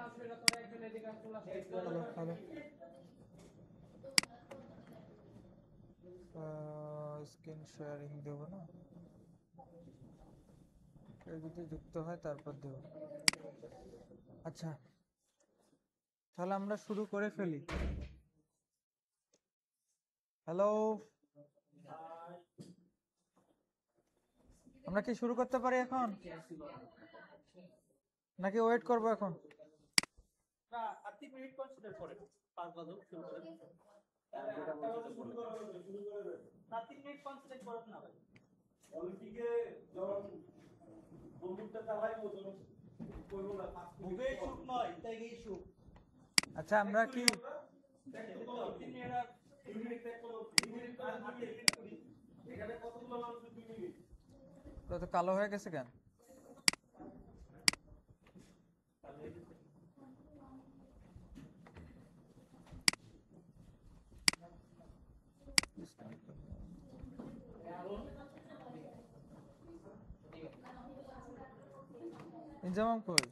Hello hello screen sharing দেবো না, কেউ যদি যুক্ত হয় তারপর দেব। আচ্ছা, তাহলে আমরা শুরু করে ফেলি। হ্যালো, আমরা কি শুরু করতে পারি এখন নাকি ওয়েট করব এখন? না, 3 মিনিট কনসিডার করে 5 বাজুক শুরু করে। না 3 মিনিট কনসিডার করেন না ভাই। অলিম্পিকে যখন বন্দুকটা চালাইবো তখন কইবো না 5 মিনিট বুকে শুট নয়, তাই এই শুট। আচ্ছা, আমরা কি 3 মিনিট আর 3 মিনিট টেক করব, 3 মিনিট আর 8 মিনিট করি। এখানে কতগুলো মানুষ 2 মিনিট। তো কালো হয়ে গেছে কেন? ইনজামাম কই?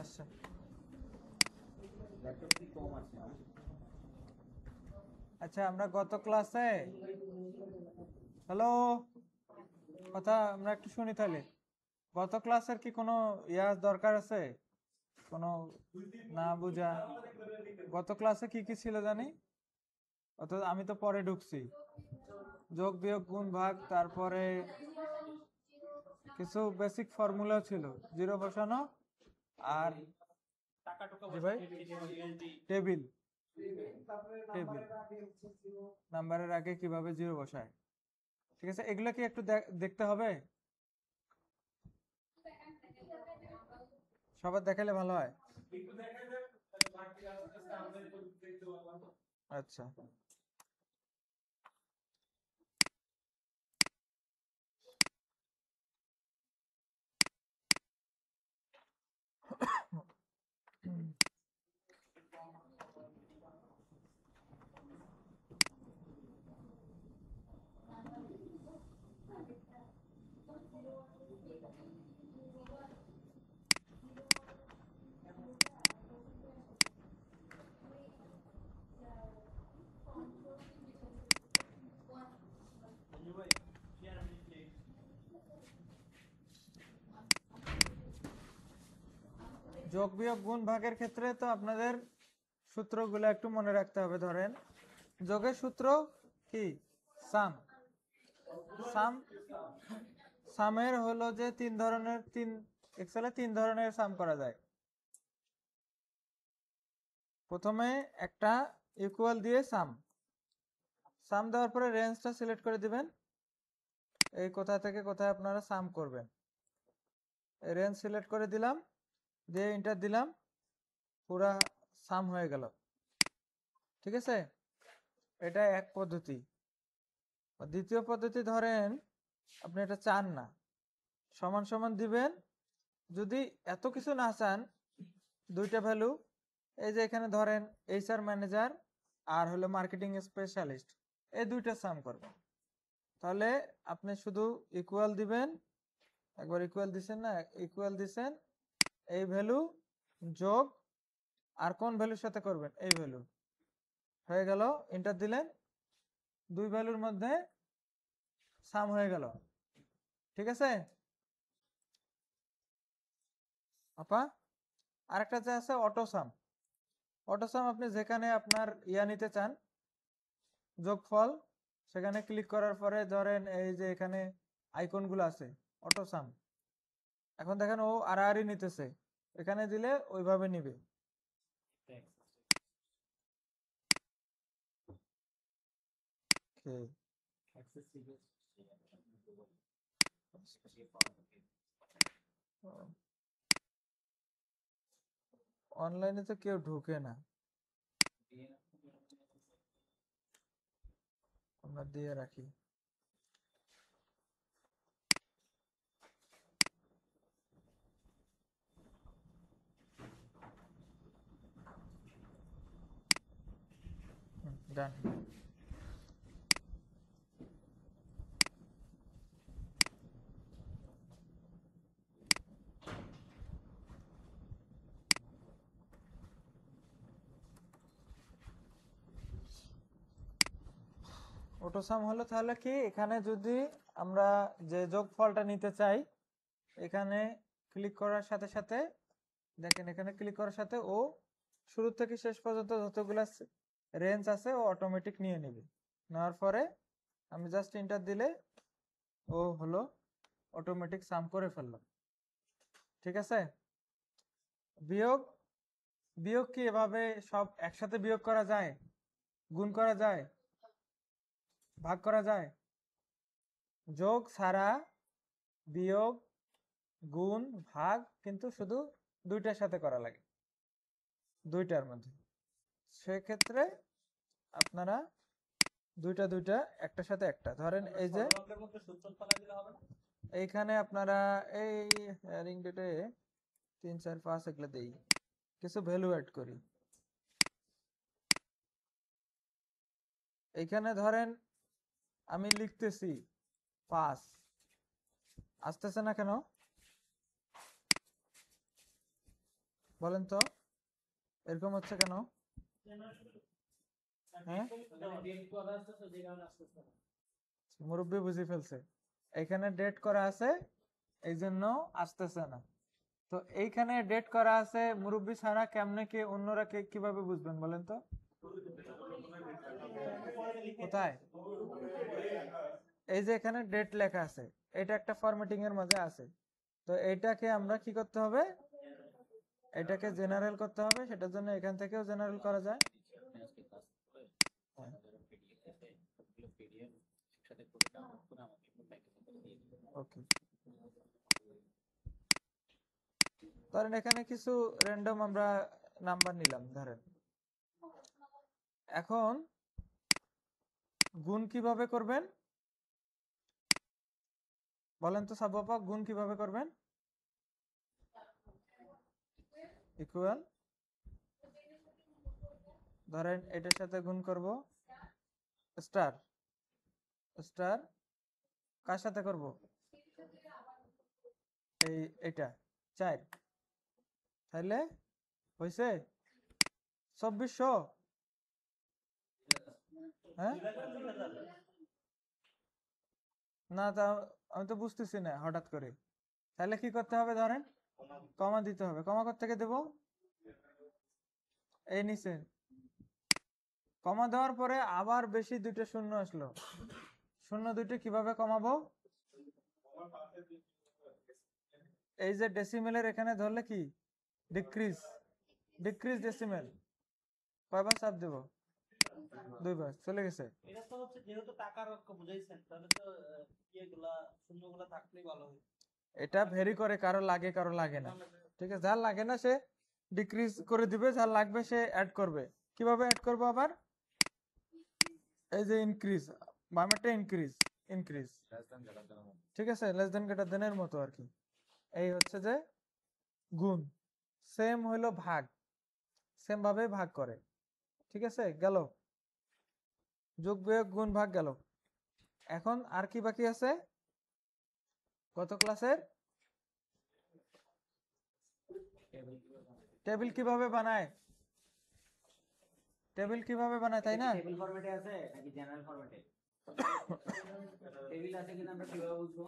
আচ্ছা, আচ্ছা আমরা গত ক্লাসে, হ্যালো, কথা আমরা একটু শুনি তাহলে। গত ক্লাসের কি কোনো দরকার আছে? কোনো না বুঝা? গত ক্লাসে কি কি ছিল জানি? অর্থাৎ আমি তো পরে ঢুকছি। যোগ বিয়োগ গুণ ভাগ, তারপরে কিছু বেসিক ফর্মুলা ছিল, জিরো বসানো আর ভাই টেবিল নাম্বারের আগে কিভাবে জিরো বসায়। ঠিক আছে, এগুলো কি একটু দেখতে হবে? সবার দেখালে ভালো হয়। আচ্ছা, যোগ বিয়োগ গুণ ভাগের ক্ষেত্রে তো আপনাদের সূত্রগুলো একটু মনে রাখতে হবে। ধরেন যোগের সূত্র কি? সাম। সাম সামের হলো যে এক্সেলে তিন ধরনের সাম করা যায়। প্রথমে একটা ইকুয়াল দিয়ে সাম দেওয়ার পরে রেঞ্জটা সিলেক্ট করে দিবেন, এই কোথা থেকে কোথায় আপনারা সাম করবেন। রেঞ্জ সিলেক্ট করে দিলাম, দিয়ে এন্টার দিলাম, পুরা সাম হয়ে গেল। ঠিক আছে, এটা এক পদ্ধতি। দ্বিতীয় পদ্ধতি, ধরেন আপনি এটা চান না, সমান সমান দিবেন। যদি এত কিছু না চান, দুইটা ভ্যালু, এই যে এখানে ধরেন এইচআর ম্যানেজার আর হলো মার্কেটিং স্পেশালিস্ট, এই দুইটা সাম করবেন। তাহলে আপনি শুধু ইকুয়াল দিবেন, একবার ইকুয়াল দিছেন না, ইকুয়াল দিছেন, এই ভ্যালু যোগ আর কোন ভ্যালুর সাথে করবেন, এই ভ্যালু হয়ে গেল, এন্টার দিলেন, দুই ভ্যালুর মধ্যে সাম হয়ে গেল। ঠিক আছে আপা? আরেকটা যে আছে অটোসাম। অটোসাম আপনি যেখানে আপনার নিতে চান যোগফল, সেখানে ক্লিক করার পরে ধরেন এই যে এখানে আইকন গুলো আছে, অটোসাম। এখন দেখেন ও আড়াআড়ি নিতেছে, এখানে দিলে ওইভাবে নিবে। অনলাইনে তো কেউ ঢুকে না, আমরা দিয়ে রাখি। ডান। অটোসাম হলো তাহলে কি, এখানে যদি আমরা যে যোগফলটা নিতে চাই, এখানে ক্লিক করার সাথে সাথে দেখেন, এখানে ক্লিক করার সাথে ও শুরু থেকে শেষ পর্যন্ত যতগুলা রেঞ্জ আছে ও অটোমেটিক নিয়ে নেবে। নেওয়ার পরে আমি জাস্ট এন্টার দিলে ও হলো অটোমেটিক সাম করে ফেললো। ঠিক আছে। বিয়োগ, বিয়োগ কি এভাবে সব একসাথে বিয়োগ করা যায়, গুণ করা যায়, ভাগ করা যায়? যোগ ছাড়া বিয়োগ, গুণ, ভাগ কিন্তু শুধু দুইটার সাথে করা লাগে, দুইটার মধ্যে। সেক্ষেত্রে আপনারা দুইটা দুইটা একটার সাথে একটা ধরেন, এই যে এইখানে আপনারা এই রিং ডেটে 3 4 5 এগুলো দেই, কিছু ভ্যালু অ্যাড করি। এইখানে ধরেন আমি লিখতেছি 5, আসতেছে না কেন বলেন তো, এরকম হচ্ছে কেন? হ্যাঁ, মুরব্বী বুঝে ফেলছে, এখানে ডেট করা আছে এই জন্য আসতেছে না। তো এইখানে ডেট করা আছে মুরব্বী ছাড়া, কেমনে কি অন্যরা কিভাবে বুঝবেন বলেন তো? কোথায়? এই যে এখানে ডেট লেখা আছে, এটা একটা ফরম্যাটিং এর মধ্যে আছে। তো এটাকে আমরা কি করতে হবে, এটাকে জেনারেল করতে হবে। সেটার জন্য এখান থেকেও জেনারেল করা যায়। ওকে, ধরেন এখানে কিছু র্যান্ডম আমরা নাম্বার নিলাম ধরেন। এখন গুণ কিভাবে করবেন বলেন তো সাব্বাপা, গুণ কিভাবে করবেন? ইকুয়াল, ধরেন এটার সাথে গুণ করব স্টার, স্টার কার সাথে করব? এটা 4, তাহলে হয়েছে 2400। হ্যাঁ না, তা আমি তো বুঝতেছি না হঠাৎ করে। তাহলে কি করতে হবে, ধরেন কমা দিতে হবে। কমা কোথা থেকে দেব? এই নিচে কমা দেওয়ার পরে আবার বেশি দুইটা শূন্য আসলো, শূন্য দুইটা কিভাবে কমাবো? এই যে ডেসিমেলের এখানে ধরলে কি ডিক্রিজ, ডিক্রিজ ডেসিমেল কয়বার চাপ দেব? 2 বার, চলে গেছে। এটা তো হচ্ছে যেহেতু টাকার অঙ্ক বুঝাইছেন, তাহলে তো ইয়েগুলা শূন্যগুলা থাকলেই ভালো হয়। এটা ভেরি করে, কারো লাগে কারো লাগে না। ঠিক আছে, যার লাগে না সে ডিক্রিজ করে দিবে, যার লাগবে সে অ্যাড করবে। কিভাবে অ্যাড করবো আবার? এই যে ইনক্রিজ, বামেরটা ইনক্রিজ, ইনক্রিজ, ঠিক আছে, লেস দেন গ্রেটার দেন এর মতো আর কি। এই হচ্ছে যে গুণ। সেম হইলো ভাগ, সেম ভাবে ভাগ করে। ঠিক আছে, গেল যোগ বিয়োগ গুণ ভাগ গেল। এখন আর কি বাকি আছে? গত ক্লাসের টেবিল কিভাবে বানায়, টেবিল কিভাবে বানায়, তাই না? টেবিল ফরম্যাটে আছে নাকি জেনারেল ফরম্যাটে? টেবিল আছে কিনা আমরা কিভাবে বুঝবো?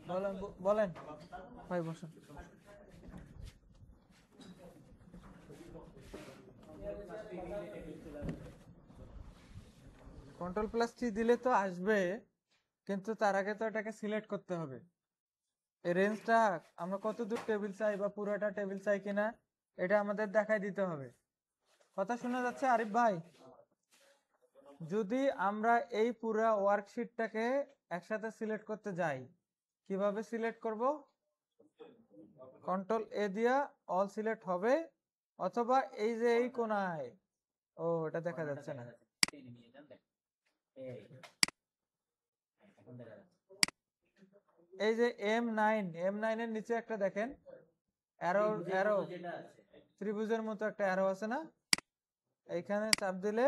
বলেন বলেন ভাই, বসুন। Ctrl+T দিলে তো আসবে, কিন্তু তার আগে তো এটাকে সিলেক্ট করতে হবে। এই রেঞ্জটা আমরা কতদূর টেবিল চাই বা পুরোটা টেবিল চাই কিনা এটা আমাদের দেখাই দিতে হবে। কথা শোনা যাচ্ছে আরিফ ভাই? যদি আমরা এই পুরো ওয়ার্কশিটটাকে একসাথে সিলেক্ট করতে যাই, কিভাবে সিলেক্ট করব? Ctrl+A দিয়া অল সিলেক্ট হবে, অথবা এই যে এই কোণায়, ও এটা দেখা যাচ্ছে না, টেনে নিয়ে যান, দেখ এই এখন দেখা যাচ্ছে। এই যে M9, M9 এর নিচে একটা দেখেন অ্যারো, অ্যারো যেটা আছে ত্রিভুজের মতো একটা অ্যারো আছে না, এইখানে চাপ দিলে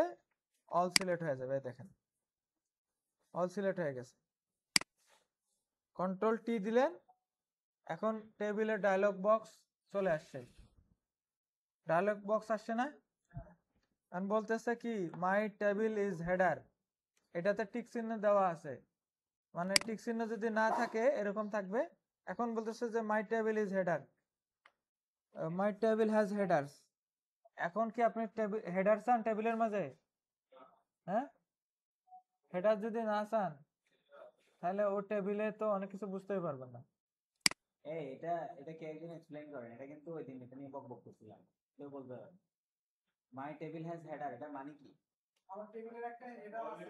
অল সিলেক্ট হয়ে যাবে। দেখেন অল সিলেক্ট হয়ে গেছে। Ctrl+T দিলেন, এখন টেবিলের ডায়লগ বক্স চলে আসছে। ডায়লগ বক্স আসছে না? আমি বলতেছে কি মাই টেবিল ইজ হেডার, এটাতে টিক চিহ্ন দেওয়া আছে, মানে টিক চিহ্ন যদি না থাকে এরকম থাকবে। এখন বলতেছে যে মাই table is header, my table has headers. এখন কি আপনি হেডার চান টেবিলের মাঝে? হ্যাঁ, হেডার যদি না চান তাহলে ও টেবিলে তো অনেক কিছু বুঝতেই পারবেন না। এই এটা এটা কে একজন এক্সপ্লেইন করেন, এটা কিন্তু ওই দিন এটা নিয়ে বকবক করছিলাম, কেউ বলতে পারে মাই টেবিল হ্যাজ হেডার, এটা মানে কি? আমার টেবিলের একটা হেডার আছে,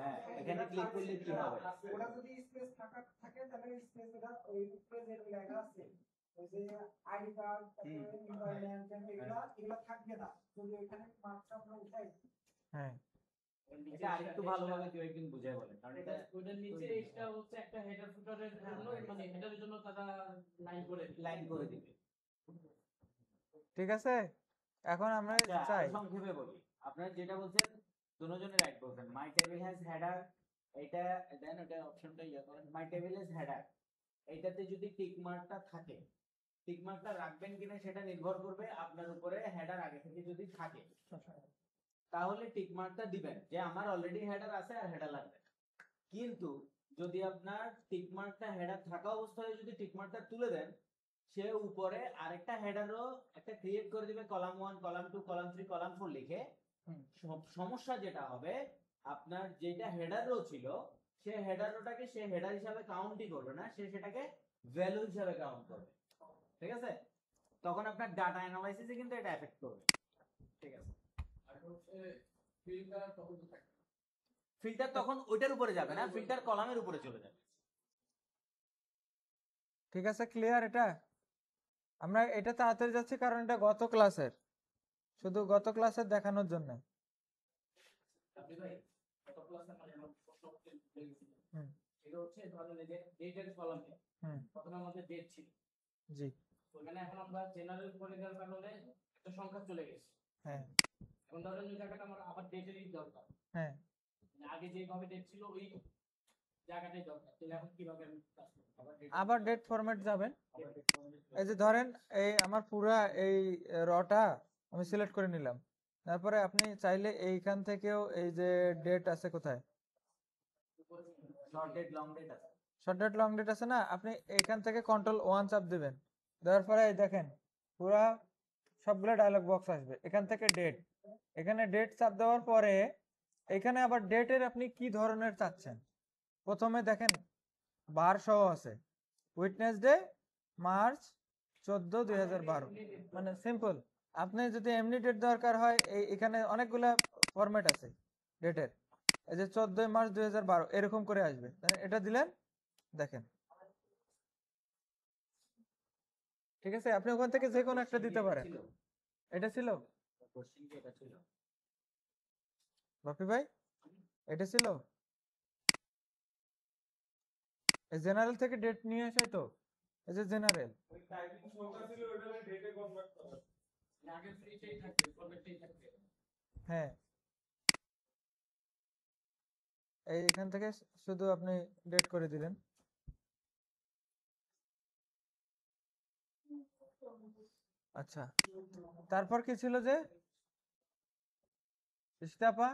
হ্যাঁ, এখানে ক্লিক করলে কি হবে? ওটা যদি স্পেস থাকে তাহলে স্পেস এটা ওই প্রেজেন্ট লেখা আছে, ওই যে আইডি কার্ড তারপরে এনভায়রনমেন্ট এগুলা থাকবে না যদি এখানে মার্কটা আমরা উঠাই। হ্যাঁ, এটা আরেকটু ভালোভাবে কেউ একদিন বুঝায় বলেন, কারণ এটা ওইটার নিচে এটা হচ্ছে একটা হেডার ফুটারের জন্য, মানে হেডারের জন্য তারা লাইন করে দিবে। ঠিক আছে। এখন আমরা আচ্ছা, চাই আরো সংক্ষেপে বলি। আপনারা যেটা বলছেন দুজনে রাইট বলছেন, মাই টেবিল হ্যাজ হেডার, এটা দেন ওটা অপশনটা ইয়া করেন, মাই টেবিল হ্যাজ হেডার, এইটাতে যদি টিক মার্কটা থাকে, টিক মার্কটা রাখবেন কিনা সেটা নির্ভর করবে আপনার উপরে। হেডার আগে থেকে যদি থাকে তাহলে টিক মার্কটা দিবেন যে আমার অলরেডি হেডার আছে আর হেডার লাগবে। কিন্তু যদি আপনার টিক মার্কটা হেডার থাকা অবস্থায় যদি টিক মার্কটা তুলে দেন, সে উপরে আরেকটা হেডারও একটা ক্রিয়েট করে দিবে, কলাম 1 কলাম 2 কলাম 3 কলাম 4 লিখে। সমস্যা যেটা হবে, আপনার যেটা হেডার রো ছিল সে হেডার রোটাকে সে হেডার হিসাবে কাউন্টই করবে না, সে সেটাকে ভ্যালু হিসাবে কাউন্ট করবে। ঠিক আছে? তখন আপনার ডাটা অ্যানালাইসিসে কিন্তু এটা এফেক্ট করবে। ঠিক আছে? আর হচ্ছে ফিল্টার তখন থাকে, ফিল্টার তখন ওইটার উপরে যাবে না, ফিল্টার কলামের উপরে চলে যাবে। ঠিক আছে, ক্লিয়ার এটা? আমরা এটা তাড়াতাড়ি যাচ্ছি কারণ এটা গত ক্লাসের, শুধু গত ক্লাসের দেখানোর জন্য। আপনি ভাই কত ক্লাসে মানে আমার প্রশ্ন করতে ভুলে গেছিলাম। হুম এটা হচ্ছে ধরেন এই যে ডেটের কলামে হুম প্রথমে আমাদের ডেট ছিল, জি ওখানে এখন আমরা জেনারেল করে দেওয়ার কারণে একটা সংখ্যা চলে গেছে। হ্যাঁ এখন ধরেন ওই জায়গাটা আমার আবার ডেটেরই দরকার, হ্যাঁ, মানে আগে যেভাবে ডেট ছিল ওই জায়গাটাই দরকার, তাহলে এখন কিভাবে আমি কাজ করব? আবার ডেট ফরম্যাট যাবেন। আবার এই যে ধরেন এই আমার পুরা এই রটা আমি সিলেক্ট করে নিলাম, তারপরে আপনি চাইলে এইখান থেকেও এই যে ডেট আছে কোথায়, শর্ট ডেট লং ডেট আছে। শর্ট ডেট লং ডেট আছে না, আপনি এইখান থেকে কন্ট্রোল 1 চাপ দিবেন, দেওয়ার পরে এই দেখেন পুরা সবগুলো ডায়লগ বক্স আসবে। এখান থেকে ডেট, এখানে ডেট চাপ দেওয়ার পরে এখানে আবার ডেটের আপনি কি ধরনের চাচ্ছেন। প্রথমে দেখেন বার সহ আছে, উইটনেসডে মার্চ 14 2012, মানে সিম্পল। আপনি যদি এমনি ডেট দরকার হয় এখানে অনেকগুলা ফরম্যাট আছে ডেটের, এই যে 14 মার্চ 2012 এরকম করে আসবে, এটা দিলেন দেখেন। ঠিক আছে, আপনি ওখান থেকে যে কোনো একটা দিতে পারেন। এটা ছিল কোশ্চেন কি এটা ছিল? বাপি ভাই, এটা ছিল এই জেনারেল থেকে ডেট নিয়ে আসাই তো, এই যে জেনারেল। ওই টাইপিং সংখ্যা ছিল ওটা ডেটে কনভার্ট করা, আগে ফ্রিতেই থাকবে, ফরম্যাটেই থাকবে। হ্যাঁ, এখান থেকে শুধু আপনি ডেট করে দিলেন। আচ্ছা, তারপর কি ছিল যে ইস্তাপা,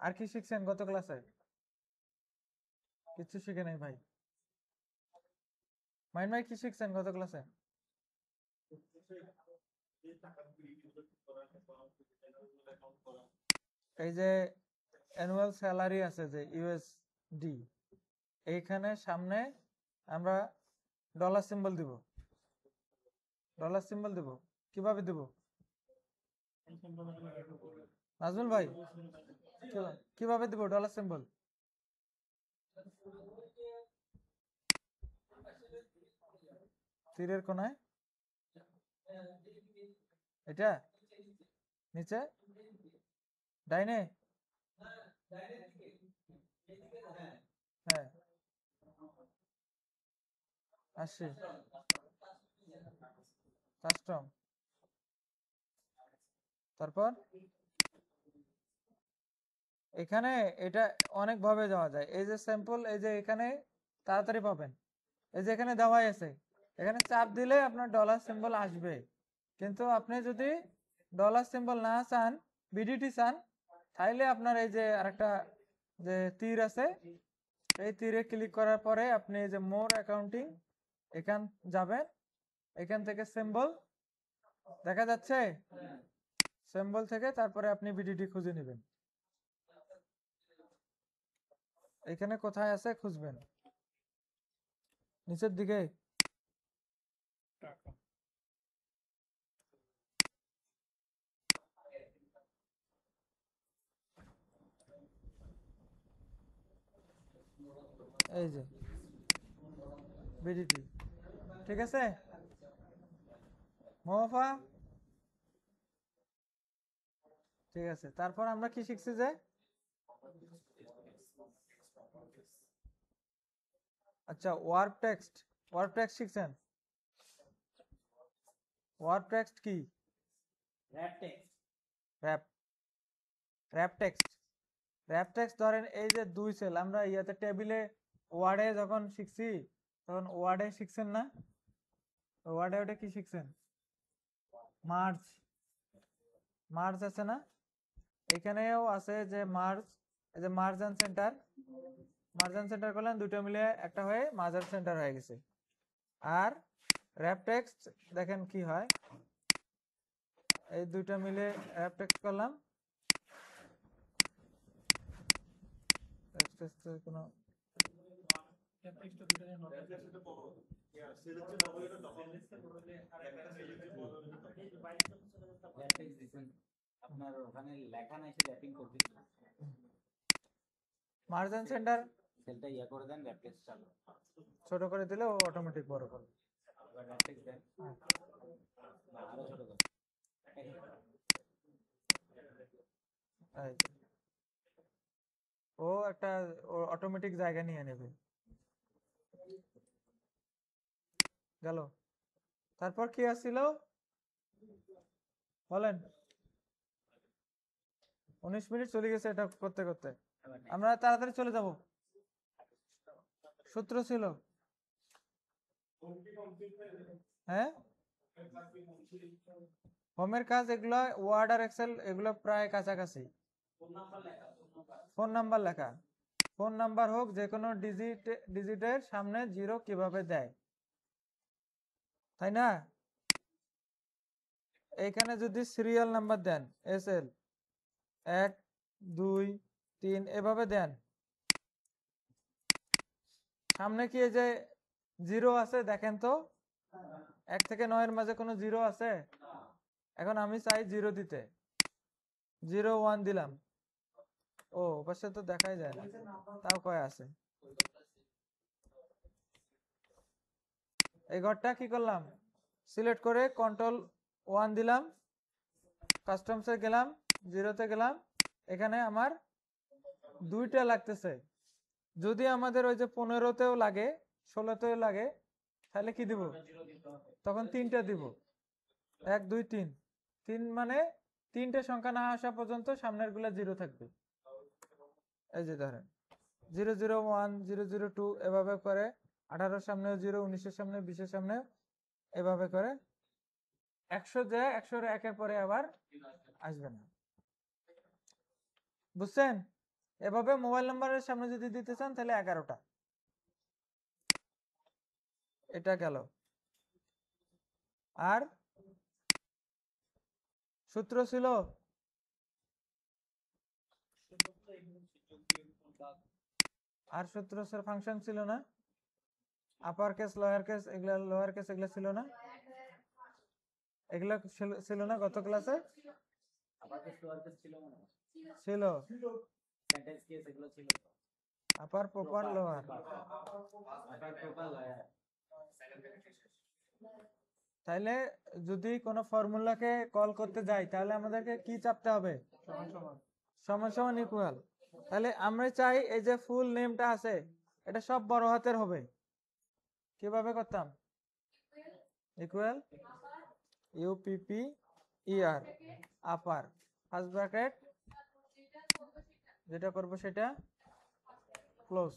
আর কি শিখছেন গত ক্লাসে? কিছু শিখে নাই ভাই। মাইন ভাই কি শিখছেন গত ক্লাসে? এই যে অ্যানুয়াল স্যালারি আছে যে ইউএসডি, এইখানে সামনে আমরা ডলার সিম্বল দিব। ডলার সিম্বল দিব কিভাবে দিব নাজমুল ভাই? কিভাবে দিব ডলার সিম্বল? তীরের কোনায়, এটা নিচে ডাইনে, হ্যাঁ আসছি, কাস্টম, তারপর এখানে এটা অনেক ভাবে যাওয়া যায়। এই যে স্যাম্পল, এই যে এখানে তাড়াতাড়ি পাবেন, এই যে এখানে দেওয়াই আছে, এখানে চাপ দিলে আপনার ডলার সিম্বল আসবে। কিন্তু আপনি যদি ডলার সিম্বল না চান, বিডিটি চান, তাইলে আপনার এই যে আরেকটা যে তীর আছে, এই তীরে ক্লিক করার পরে আপনি এই যে মোর অ্যাকাউন্টিং এখান যাবেন, এখান থেকে সিম্বল দেখা যাচ্ছে, সিম্বল থেকে তারপরে আপনি বিডিটি খুঁজে নেবেন। এখানে কোথায় আছে খুঁজবেন, নিচের দিকে। এই যে বিডিটি, ঠিক আছে মোফা, ঠিক আছে। তারপর আমরা কি শিখছি যে আচ্ছা ওয়ার্ব টেক্সট, ওয়ার্ব টেক্সট শিখছেন? ওয়ার্ব টেক্সট কি? Wrap text. Wrap, wrap text. Wrap text ধরেন এই যে দুই সেল আমরা ইয়াতে টেবিলে ওয়ার্ডে যখন শিখছি তখন ওয়ার্ডে শিখছেন না, ওয়ার্ডে ওটা কি শিখছেন? মার্জ, মার্জ আছে না, এখানেও আছে যে মার্জ, এই যে মার্জান সেন্টার, মার্জান সেন্টার করলেন দুটো মিলে একটা হয়ে মার্জান সেন্টার হয়ে গেছে। আর র‍্যাপ টেক্সট দেখেন কি হয়, এই দুটো মিলে র‍্যাপ টেক্সট করলাম, কোনো আপনার ওখানে লেখা নাই, সে র‍্যাপিং করতে মার্জান সেন্টার সেলটা ইয়া করে দেন, র‍্যাপ টেক্সট চালু, ছোট করে দিলে ও অটোমেটিক বড় করবে। এবার র‍্যাপ টেক্সট দেন, না আরো ছোট করে, এই যে। ও একটা অটোমেটিক জায়গা নিয়ে নেবে, গেল। তারপর কি আসছিল বলেন? 19 মিনিট চলে গেছে এটা করতে করতে, আমরা তাড়াতাড়ি চলে যাব। সূত্র ছিল, হ্যাঁ হোমের কাজ এগুলো, ওয়ার্ড আর এক্সেল এগুলো প্রায় কাছাকাছি। ফোন নাম্বার লেখা, ফোন নাম্বার হোক যে কোনো ডিজিটের সামনে জিরো কিভাবে দেয়, তাই না? এইখানে যদি সিরিয়াল নাম্বার দেন এসএল 1 2 3 এভাবে দেন, সামনে কি এই যে জিরো আছে দেখেন তো, 1 থেকে 9 এর মাঝে কোনো জিরো আছে? এখন আমি চাই জিরো দিতে, 0 1 দিলাম, ও পাশে তো দেখাই যায় না, তাও কয় আছে। এই ঘরটা কি করলাম, সিলেক্ট করে কন্ট্রোল 1 দিলাম, কাস্টমসে গেলাম, জিরোতে গেলাম, এখানে আমার দুইটা লাগতেছে। যদি আমাদের ওই যে 15তেও লাগে 16তেও লাগে তাহলে কি দিব, তখন 3টা দিব, 1 2 3, 3 মানে 3টে সংখ্যা না আসা পর্যন্ত সামনের গুলা জিরো থাকবে। এই যে ধরেন 001 002 এভাবে করে, 18 সামনেও 0, 19 সামনে, 20 সামনে, এভাবে করে 100 যে 100 একের পরে আবার আসবে না, বুঝছেন? এভাবে মোবাইল নাম্বারের সামনে যদি দিতে চান তাহলে 11টা, এটা গেল। আর সূত্র ছিল, আর সূত্র স্যার ফাংশন ছিল না, আপার কেস লোয়ার কেস এগুলা, লোয়ার কেস এগুলা ছিল না, এগুলা ছিল না গত ক্লাসে? আবার কেস লোয়ার কেস ছিল মনে হয়, ছিল, সেন্টেন্স কেস এগুলো ছিল, আপার প্রপার লোয়ার। আপার প্রপার লয়ার। তাইলে যদি কোনো ফর্মুলাকে কল করতে যাই তাহলে আমাদেরকে কি চাপতে হবে, সমান সমান ইকুয়াল। তাহলে আমরা চাই এই যে ফুল নেমটা আছে এটা সব বড় হাতের হবে, কিভাবে করতাম, ইকুয়াল UPPER আপার, ফার্স্ট ব্র্যাকেট যেটা করব সেটা ক্লোজ,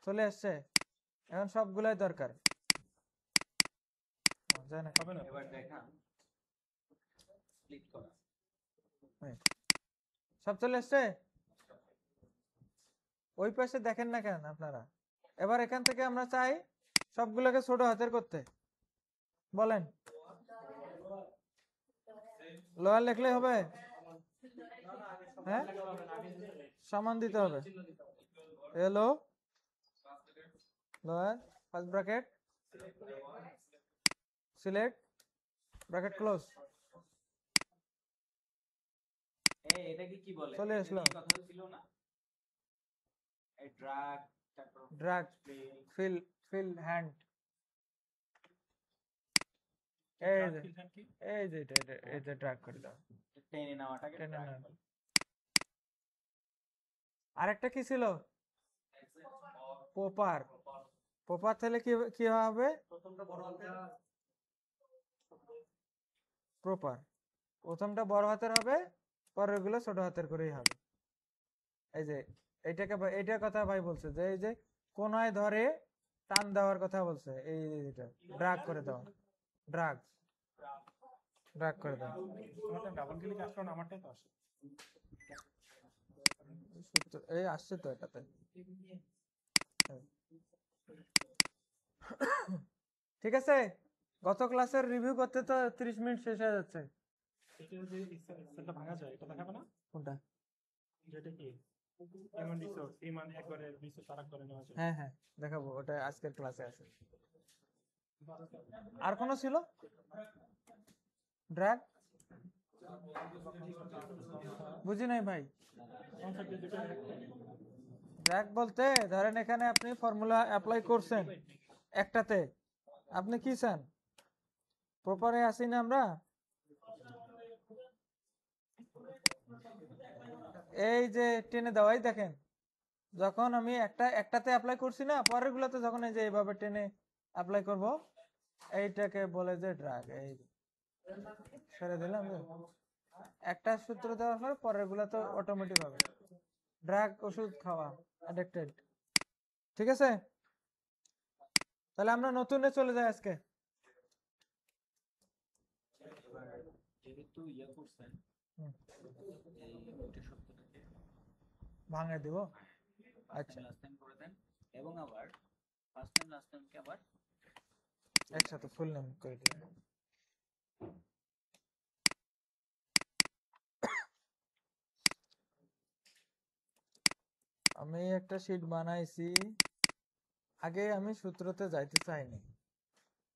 চলে আসছে। এখন সবগুলাই দরকার, এবার দেখান স্প্লিট করা। সব চলে এসছে? ওই পাশে দেখেন না কেন আপনারা? এবার এখান থেকে আমরা চাই সবগুলোকে ছোট হাতের করতে। বলেন, লোয়ার লিখলে হবে? হ্যাঁ, সমান দিতে হবে। Hello, lower first bracket, select bracket close. এটাকে কি বলে? চলে আসলো। এটা নিয়ে কথা ছিল না? এই ড্রাগ, তারপর ড্রাগ, ফিল হ্যান্ড। এই যে এটা ড্রাগ করে দাও, টেনে নেওয়াটাকে টেনে drag নাও। বলে। আরেকটা কি ছিল? পোপার। পোপার তাহলে কি হবে? প্রথমটা বড় হাতের, প্রপার। প্রথমটা বড় হাতের হবে, পরের গুলো ছোট হাতের করেই হবে। এই যে এইটার কথা ভাই বলছে, যে এই যে কোনায় ধরে টান দেওয়ার কথা বলছে। এই এটা ড্রাগ করে দাও, ড্রাগ করে দাও। আমারটা ডাবল ক্লিক আসলো না, আমারটাই তো আসে। এই আসছে তো এটাতে। ঠিক আছে, গত ক্লাসের রিভিউ করতে তো 30 মিনিট শেষ হয়ে যাচ্ছে। এটা যে সেলটা ভাঙা যায়, এটা দেখাবে না? কোনটা? যেটা কি এমন রিসোর্স, এই মানে একবারে রিসোর্স আরেক করে নেওয়া যায়। হ্যাঁ হ্যাঁ, দেখাবো, ওটা আজকের ক্লাসে আছে। আর কোন ছিল? ড্র্যাগ বুঝি নাই ভাই। ড্র্যাগ বলতে ধরেন এখানে আপনি ফর্মুলা অ্যাপ্লাই করছেন একটাতে, আপনি কি চান? প্রপারে আসি না আমরা? এই যে টেনে দেওয়াই দেখেন, যখন আমি একটাতে অ্যাপ্লাই করছি না, পরের গুলোতে যখন এই যে এইভাবে টেনে অ্যাপ্লাই করব, এইটাকে বলে যে ড্রাগ। এই ছেড়ে দিলাম, একটা সূত্র দেওয়ার পর পরের গুলো তো অটোমেটিক হবে। ড্রাগ ওষুধ খাওয়া, অ্যাডিক্টেড। ঠিক আছে, তাহলে আমরা নতুনে চলে যাই আজকে। যেহেতু ইয়ে করছেন, এই ওইটা সত্যটাকে ভাঙে দিব। আচ্ছা, লাস্ট টাইম করে দেন, এবং আবার ফার্স্ট টাইম লাস্ট টাইমকে আবার একসাথে ফুল নেম করে দিলাম। আমি একটা শীট বানাইছি, আগে আমি সূত্রতে যাইতে চাইনি,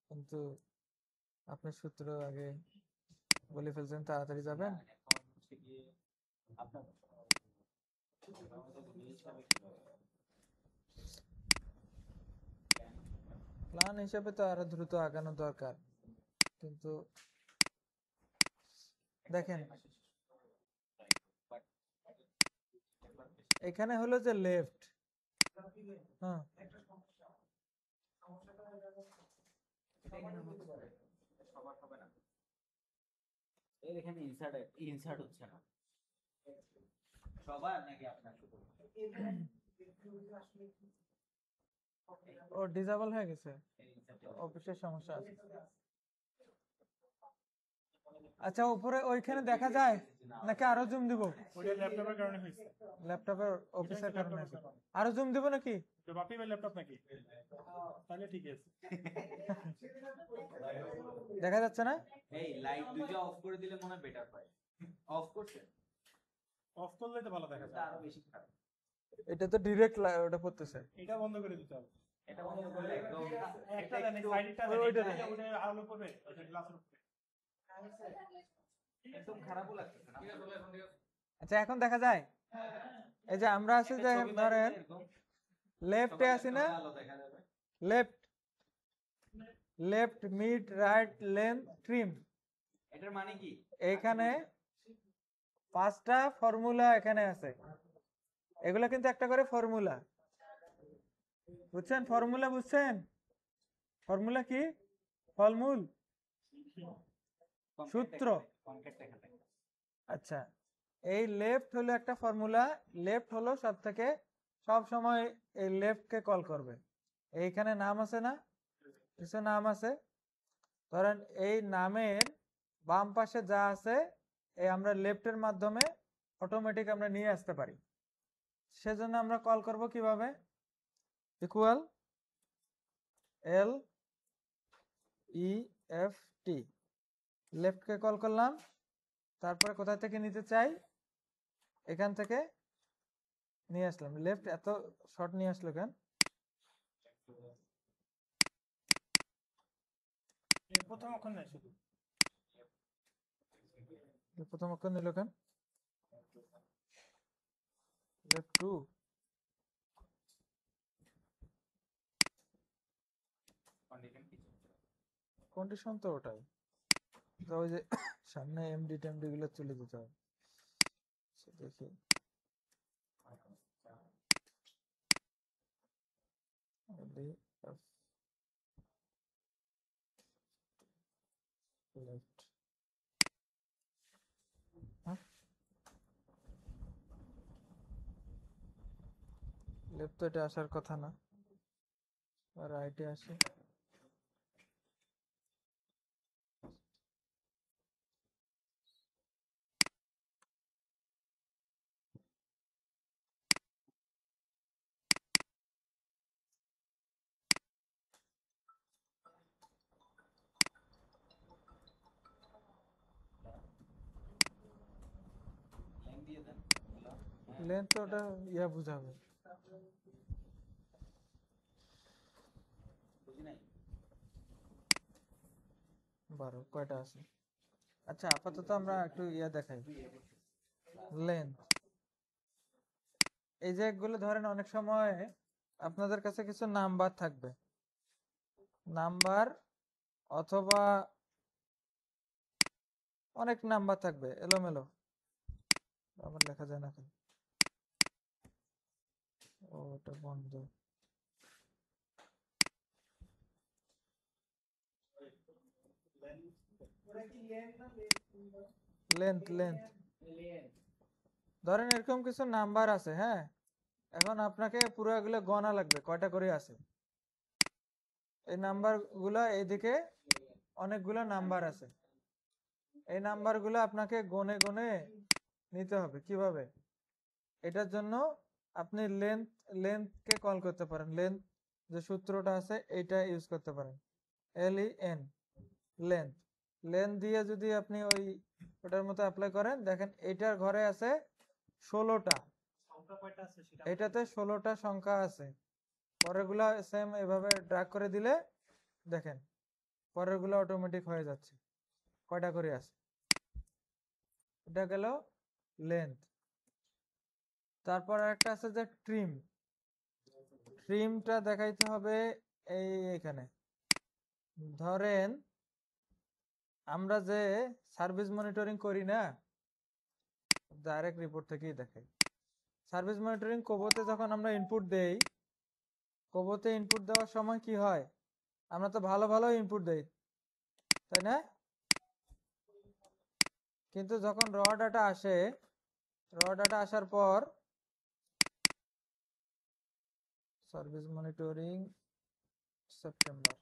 কিন্তু আপনি সূত্র আগে বলে ফেলছেন, তাড়াতাড়ি যাবেন। এখন হচ্ছে গিয়ে আপনার প্ল্যান হিসেবে তো আরো দ্রুত আগানো দরকার, কিন্তু দেখেন এখানে হলো যে লেফট, হ্যাঁ সবার হবে না, এর এখানে ইনসার্ট হচ্ছে না সবার, নাকি আপনার শুধু? ও ডিসেবল হয়ে গেছে, এই insert অফিসের সমস্যা আছে। আচ্ছা, উপরে ওইখানে দেখা যায় নাকি আরো জুম দিব? ওটা ল্যাপটপের কারণে হয়েছে। ল্যাপটপের অফিসের কারণে আছে। আরো জুম দিব নাকি? তো বাপি ভাই ল্যাপটপ নাকি? তাহলে ঠিক আছে। দেখা যাচ্ছে না? এই লাইট দুইটা অফ করে দিলে মনে হয় বেটার হয়। অফ করছে, অফ করলে তো ভালো দেখা এটা যায়। আরো বেশি খারাপ। এটা তো ডিরেক্ট ওটা পড়তেছে। এটা বন্ধ করে দিতে হবে। এটা বন্ধ করলে একদম একটা দেন, সাইডটা দেন, ওইটা দেন। ওটা আলো করবে, ওটা গ্লাসের উপরে। একদম খারাপও লাগতেছে না। আচ্ছা, এখন দেখা যায়? এই যে আমরা আছি, যে ধরেন লেফটে আছি না, আলো দেখা যাবে। Left mid right length trim, এটার মানে কি? এইখানে 5টা ফর্মুলা এখানে আছে। এগুলা কিন্তু একটা করে ফর্মুলা, বুঝছেন? ফর্মুলা বুঝছেন? ফর্মুলা কি? ফলমূল, সূত্র। কনক্যাট দেখা যায়। আচ্ছা, এই লেফট হলো একটা ফর্মুলা। লেফট হলো সব সময় এই লেফট কে কল করবে। এইখানে নাম আছে না, কিছু নাম আছে, ধরেন এই নামের বাম পাশে যা আছে এই আমরা লেফটের মাধ্যমে অটোমেটিক আমরা নিয়ে আসতে পারি। সেজন্য আমরা কল করব কিভাবে, ইকুয়াল এল ই এফ টি, লেফটকে কল করলাম, তারপরে কোথা থেকে নিতে চাই এখান থেকে নিয়ে আসলাম। লেফট এত শর্ট নিয়ে আসলো কেন? প্রথম অক্ষর নাই শুধু প্রথম অক্ষর নিল কেন? লেফট টু, কন্ডিশন তো ওটাই, তো ওই যে সামনে এমডি টেমডি গুলো চলে যেতে হবে। দেখি লেফট, লেফট তো এটা আসার কথা না, রাইটে আসে। লেন্থ তো ওটা ইয়া বুঝাবে। বুঝি নাই। 12 কয়টা আছে? আচ্ছা আপাতত আমরা একটু ইয়া দেখাই, লেন্থ। এই যে এগুলো ধরেন অনেক সময় আপনাদের কাছে কিছু নাম্বার থাকবে, নাম্বার অথবা অনেক নাম্বার থাকবে এলোমেলো, আমার লেখা যায় না কেন? ও ওটা বন্ধ। লেন্থ লেন্থ ধরেন এরকম কিছু নাম্বার আছে, হ্যাঁ, এখন আপনাকে পুরো এগুলো গণা লাগবে কয়টা করে আছে। এই নাম্বার গুলা এইদিকে অনেকগুলো নাম্বার আছে, এই নাম্বার গুলো আপনাকে গনে গনে নিতে হবে। কিভাবে? এটার জন্য আপনি লেন্থকে কল করতে পারেন, লেন্থ যে সূত্রটা আছে এইটা ইউজ করতে পারেন, LEN, লেন্থ। লেন্থ দিয়ে যদি আপনি ওই ওটার মতো অ্যাপ্লাই করেন, দেখেন এইটার ঘরে আছে 16টা, সংখ্যা কয়টা আছে সেটা এটাতে 16টা সংখ্যা আছে। পরেরগুলা সেম এভাবে ড্র্যাগ করে দিলে দেখেন পরেরগুলো অটোমেটিক হয়ে যাচ্ছে, কয়টা করে আছে। এটা গেল লেন্থ। তারপর একটা আছে যে ট্রিম, ট্রিমটা দেখাইতে হবে এইখানে। ধরেন আমরা যে সার্ভিস মনিটরিং করি না, ডাইরেক্ট রিপোর্ট থেকেই দেখাই। সার্ভিস মনিটরিং কোবোতে যখন আমরা ইনপুট দেই, কোবোতে ইনপুট দেওয়ার সময় কি হয়, আমরা তো ভালো ভালো ইনপুট দেই, তাই না? কিন্তু যখন র ডাটা আসে, র ডাটা আসার পর সার্ভিস মনিটরিং সেপ্টেম্বর,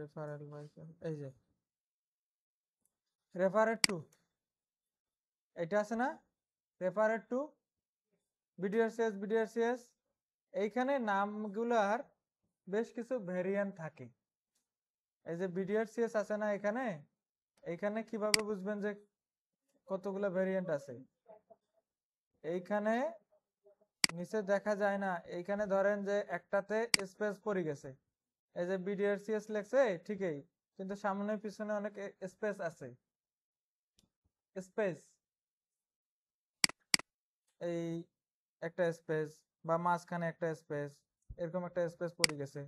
রেফারেল এই যে রেফারেড টু, এটা আছে না, রেফারেড টু বিডিআরসিএস। এইখানে নামগুলার বেশ কিছু ভেরিয়েন্ট থাকে। এই যে বিডিআরসিএস আছে না এখানে, এইখানে কিভাবে বুঝবেন যে কতগুলো ভেরিয়েন্ট আছে? এইখানে নিচে দেখা যায় না, এইখানে ধরেন যে একটাতে স্পেস পড়ে গেছে, এই যে বিডিআরসিএস লেখছে ঠিকই, কিন্তু সামনে পিছনে অনেক স্পেস আছে, স্পেস এই একটা স্পেস বা মাঝখানে একটা স্পেস, এরকম একটা স্পেস পড়ে গেছে,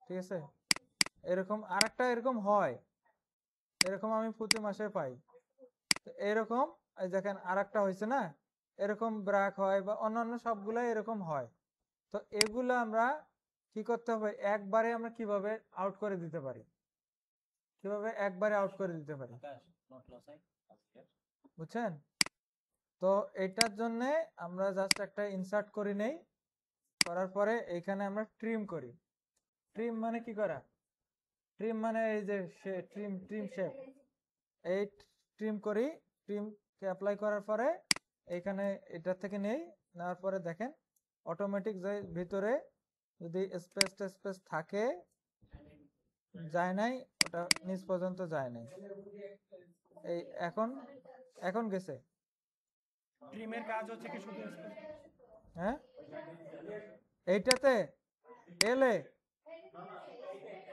ঠিক আছে? এরকম আরেকটা এরকম হয়, এরকম আমি প্রতি মাসে পাই। তো এরকম এই দেখেন আরেকটা হয়েছে না, এরকম ব্র্যাক হয় বা অন্যান্য সবগুলাই এরকম হয়। তো এগুলো আমরা কি করতে হবে, একবারে আমরা কিভাবে আউট করে দিতে পারি, কিভাবে একবারে আউট করে দিতে পারি, নট লস হয় বুঝছেন? তো এটার জন্য আমরা জাস্ট একটা ইনসার্ট করে নেই, করার পরে এখানে আমরা ট্রিম করি। ট্রিম মানে কি করা? ট্রিম মানে এই যে ট্রিম শেপ, এই ট্রিম করি। ট্রিমকে অ্যাপ্লাই করার পরে এখানে এটা থেকে নেই, নেওয়ার পরে দেখেন অটোমেটিক যে ভিতরে যদি স্পেস থাকে, যায় নাই, ওটা নিচ পর্যন্ত যায় নাই। এই এখন গেছে। ট্রিমের কাজ হচ্ছে কি শুধু হ্যাঁ, এইটাতে এলে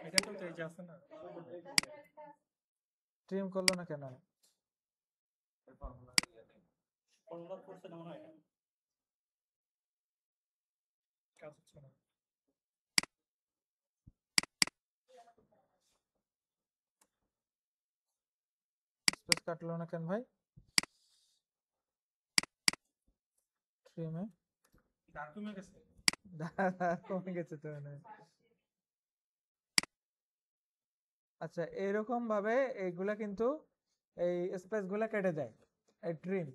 এটা তো এই যে আছে না, ট্রিম করলো না কেন? ফর্মুলা করছে না মনে হয়, কাজ হচ্ছে না। স্পেস কাটলো না কেন ভাই? ট্রিমে দাঁত কমে গেছে। কমে গেছে তো মনে হয়। আচ্ছা, এইরকম ভাবে এইগুলা কিন্তু এই স্পেস গুলা কেটে দেয় এই ট্রিম।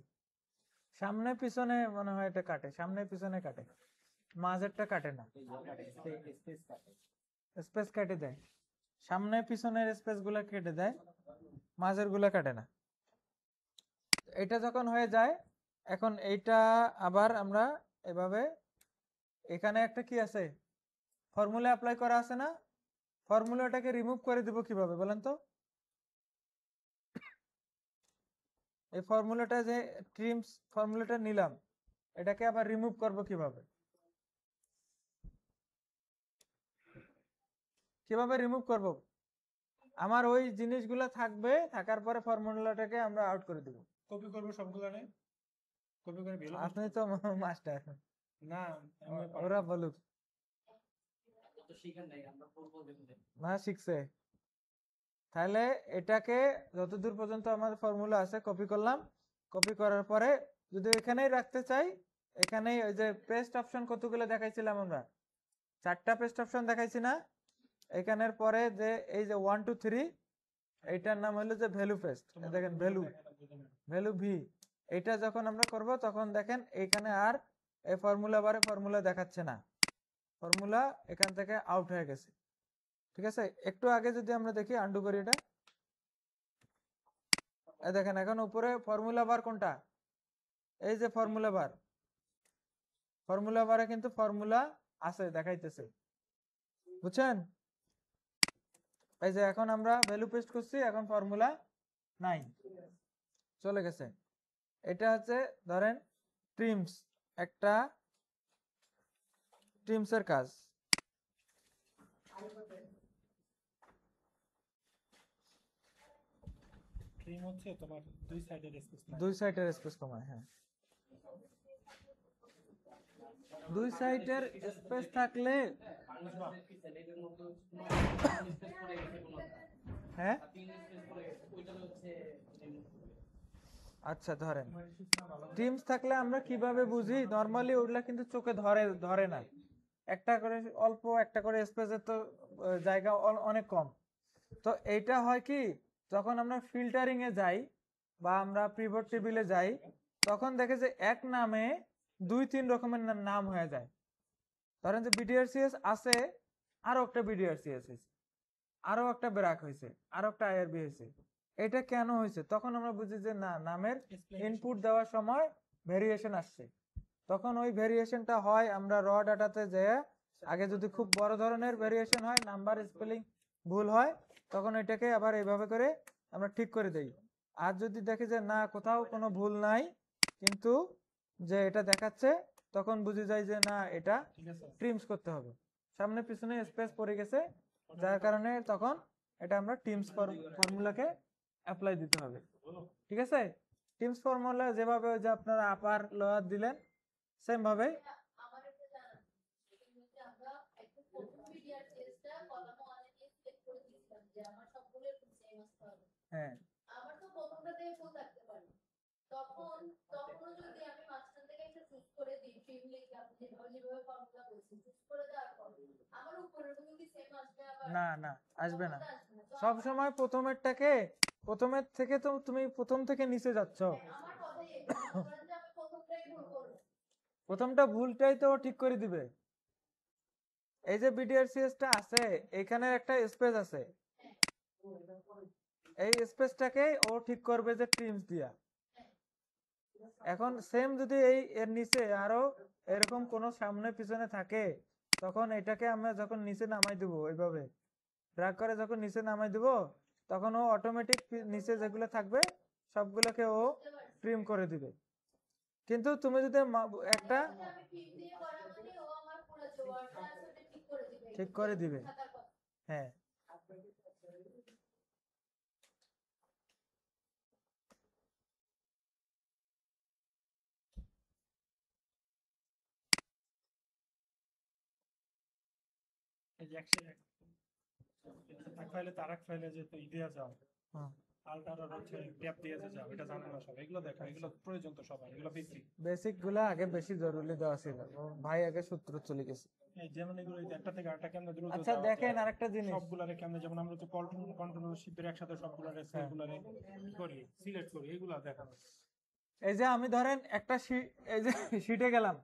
সামনে পিছনে মনে হয় এটা কাটে, সামনে পিছনে কাটে, মাঝেরটা কাটে না, স্পেস কাটে। স্পেস কেটে দেয়। সামনে পিছনের স্পেস গুলা কেটে দেয়, মাঝের গুলা কাটে না। এটা যখন হয়ে যায়, এখন এইটা আবার আমরা এভাবে, এখানে একটা কি আছে, ফর্মুলা অ্যাপ্লাই করা আছে না, ফর্মুলাটাকে রিমুভ করে দিব কিভাবে বলেন তো? এই ফর্মুলাটা যে ট্রিমস ফর্মুলাটা নিলাম, এটাকে আবার রিমুভ করব কিভাবে? কিভাবে রিমুভ করব? আমার ওই জিনিসগুলো থাকবে, থাকার পরে ফর্মুলাটাকে আমরা আউট করে দেব। কপি করবো সবগুলারে, কপি করে ভ্যালু আপনি তো মাস্টার, না আমি ওরা বলুক তো শিখেন নাই, আমরা পড়বো দেখুন। না, শিখছে। তাহলে এটাকে যতদূর পর্যন্ত আমাদের ফর্মুলা আছে কপি করলাম, কপি করার পরে যদি এখানেই রাখতে চাই, এখানেই ওই যে পেস্ট অপশন কতগুলো দেখাইছিলাম আমরা, 4টা পেস্ট অপশন দেখাইছি না? এখানের পরে যে এই যে 1 2 3, এইটার নাম হলো যে ভ্যালু পেস্ট। দেখেন ভ্যালু ভি। এটা যখন আমরা করব তখন দেখেন এখানে আর এই ফর্মুলা বারে ফর্মুলা দেখাচ্ছে না, ফর্মুলা এখান থেকে আউট হয়ে গেছে। ঠিক আছে, একটু আগে যদি আমরা দেখি, আন্ডু করি এটা, দেখেন এখন উপরে ফর্মুলা বার কোনটা, এই যে ফর্মুলা বার, ফর্মুলা বারে কিন্তু ফর্মুলা আছে দেখাইতেছে, বুঝছেন? এই যে এখন আমরা ভ্যালু পেস্ট করছি, এখন ফর্মুলা নাই, চলে গেছে। এটা হচ্ছে ধরেন ট্রিমস, একটা ট্রিমসের কাজ। ট্রিম হচ্ছে তোমার দুই সাইডের স্পেস না, দুই সাইডের স্পেস কমায়, হ্যাঁ, দুই সাইডের স্পেস থাকলে, হ্যাঁ আচ্ছা ধরেন টিমস থাকলে আমরা কিভাবে বুঝি, নরমালি ওগুলা কিন্তু চোখে ধরে না, একটা করে অল্প একটা করে স্পেসের তো জায়গা অনেক কম। তো এইটা হয় কি, যখন আমরা ফিল্টারিং এ যাই বা আমরা পিভট টেবিলে যাই, তখন দেখে যে এক নামে 2-3 রকমের নাম হয়ে যায়। ধরেন যে বিডিআরসিএস আছে, আরো একটা বিডিআরসিএস হয়েছে, আরো একটা ব্র্যাক হয়েছে, আরো একটা আইআরবি হয়েছে। এটা কেন হয়েছে? তখন আমরা বুঝি যে না, নামের ইনপুট দেওয়ার সময় ভেরিয়েশন আসছে। তখন ওই ভেরিয়েশনটা হয় আমরা র ডাটাতে যে, আগে যদি খুব বড় ধরনের ভেরিয়েশন হয়, নাম্বার স্পেলিং ভুল হয়, তখন এটাকে আবার এইভাবে করে আমরা ঠিক করে দেই। আর যদি দেখি যে না, কোথাও কোনো ভুল নাই কিন্তু যে এটা দেখাচ্ছে, তখন বুঝে যায় যে না, এটা ট্রিমস করতে হবে, সামনে পিছনে স্পেস পড়ে গেছে, যার কারণে তখন এটা আমরা টিমস ফর্মুলাকে অ্যাপ্লাই দিতে হবে। ঠিক আছে, টিমস ফর্মুলা যেভাবে ওই যে আপনারা আপার লোয়ার দিলেন, সেম ভাবে হ্যাঁ, আমার তো প্রথমটাতে ফুল থাকতে পারে, তখনও যদি আমি মাঝখান থেকে একটা চুজ করে দিই, ট্রিম লিখে আপনি যেভাবে ফর্মুলা বলছেন, চুজ করে দেওয়ার পর আমার উপরের গুলো কি সেম আসবে? আবার না না, আসবে না, সব সময় প্রথমের থেকে তো তুমি প্রথম থেকে নিচে যাচ্ছ, আমার কথাই এটা, ধরেন যে আমি প্রথমটাই ভুল করবো। প্রথমটা ভুলটাই তো ও ঠিক করে দিবে। এই যে বিডিআরসিএস টা আছে, এখানে একটা স্পেস আছে, এই স্পেসটাকে ও ঠিক করবে যে ট্রিমস দিয়া। এখন সেম যদি এই এর নিচে আরো এরকম কোনো সামনে পিছনে থাকে, তখন এটাকে আমরা যখন নিচে নামাই দিব, এইভাবে ড্র্যাগ করে যখন নিচে নামাই দিব, তখন ও অটোমেটিক নিচে যেগুলো থাকবে সবগুলোকে ও ট্রিম করে দিবে। কিন্তু তুমি যদি একটা আমি টিপ দিয়ে করা মানে ও আমার পুরো জোয়ারটা আছে ওটা ঠিক করে দিবে। ঠিক করে দিবে। থাকার কথা। হ্যাঁ, এই যে এক ফাইলে তার এক ফাইলে যে তুই দিয়ে যাও, হ্যাঁ। আলটার হচ্ছে ট্যাপ দিয়ে যে যাও, এটা জানে না সব। এগুলো দেখো, এগুলো প্রয়োজন তো সবার, এগুলো বেসিক। বেসিক গুলা আগে বেশি জরুরি দেওয়া ছিল, ও ভাই আগে সূত্র চলে গেছে। এই যেমন এগুলো এই যে একটা থেকে আরেকটা কেমনে দ্রুত আচ্ছা যাওয়া দেখেন যায়, আরেকটা জিনিস, সবগুলারে কেমনে, যেমন আমরা তো কন্ট্রোল শিপের একসাথে সবগুলারে সেলগুলারে করি, সিলেক্ট করি, এগুলা দেখানো। এই যে আমি ধরেন একটা এই যে শিটে গেলাম,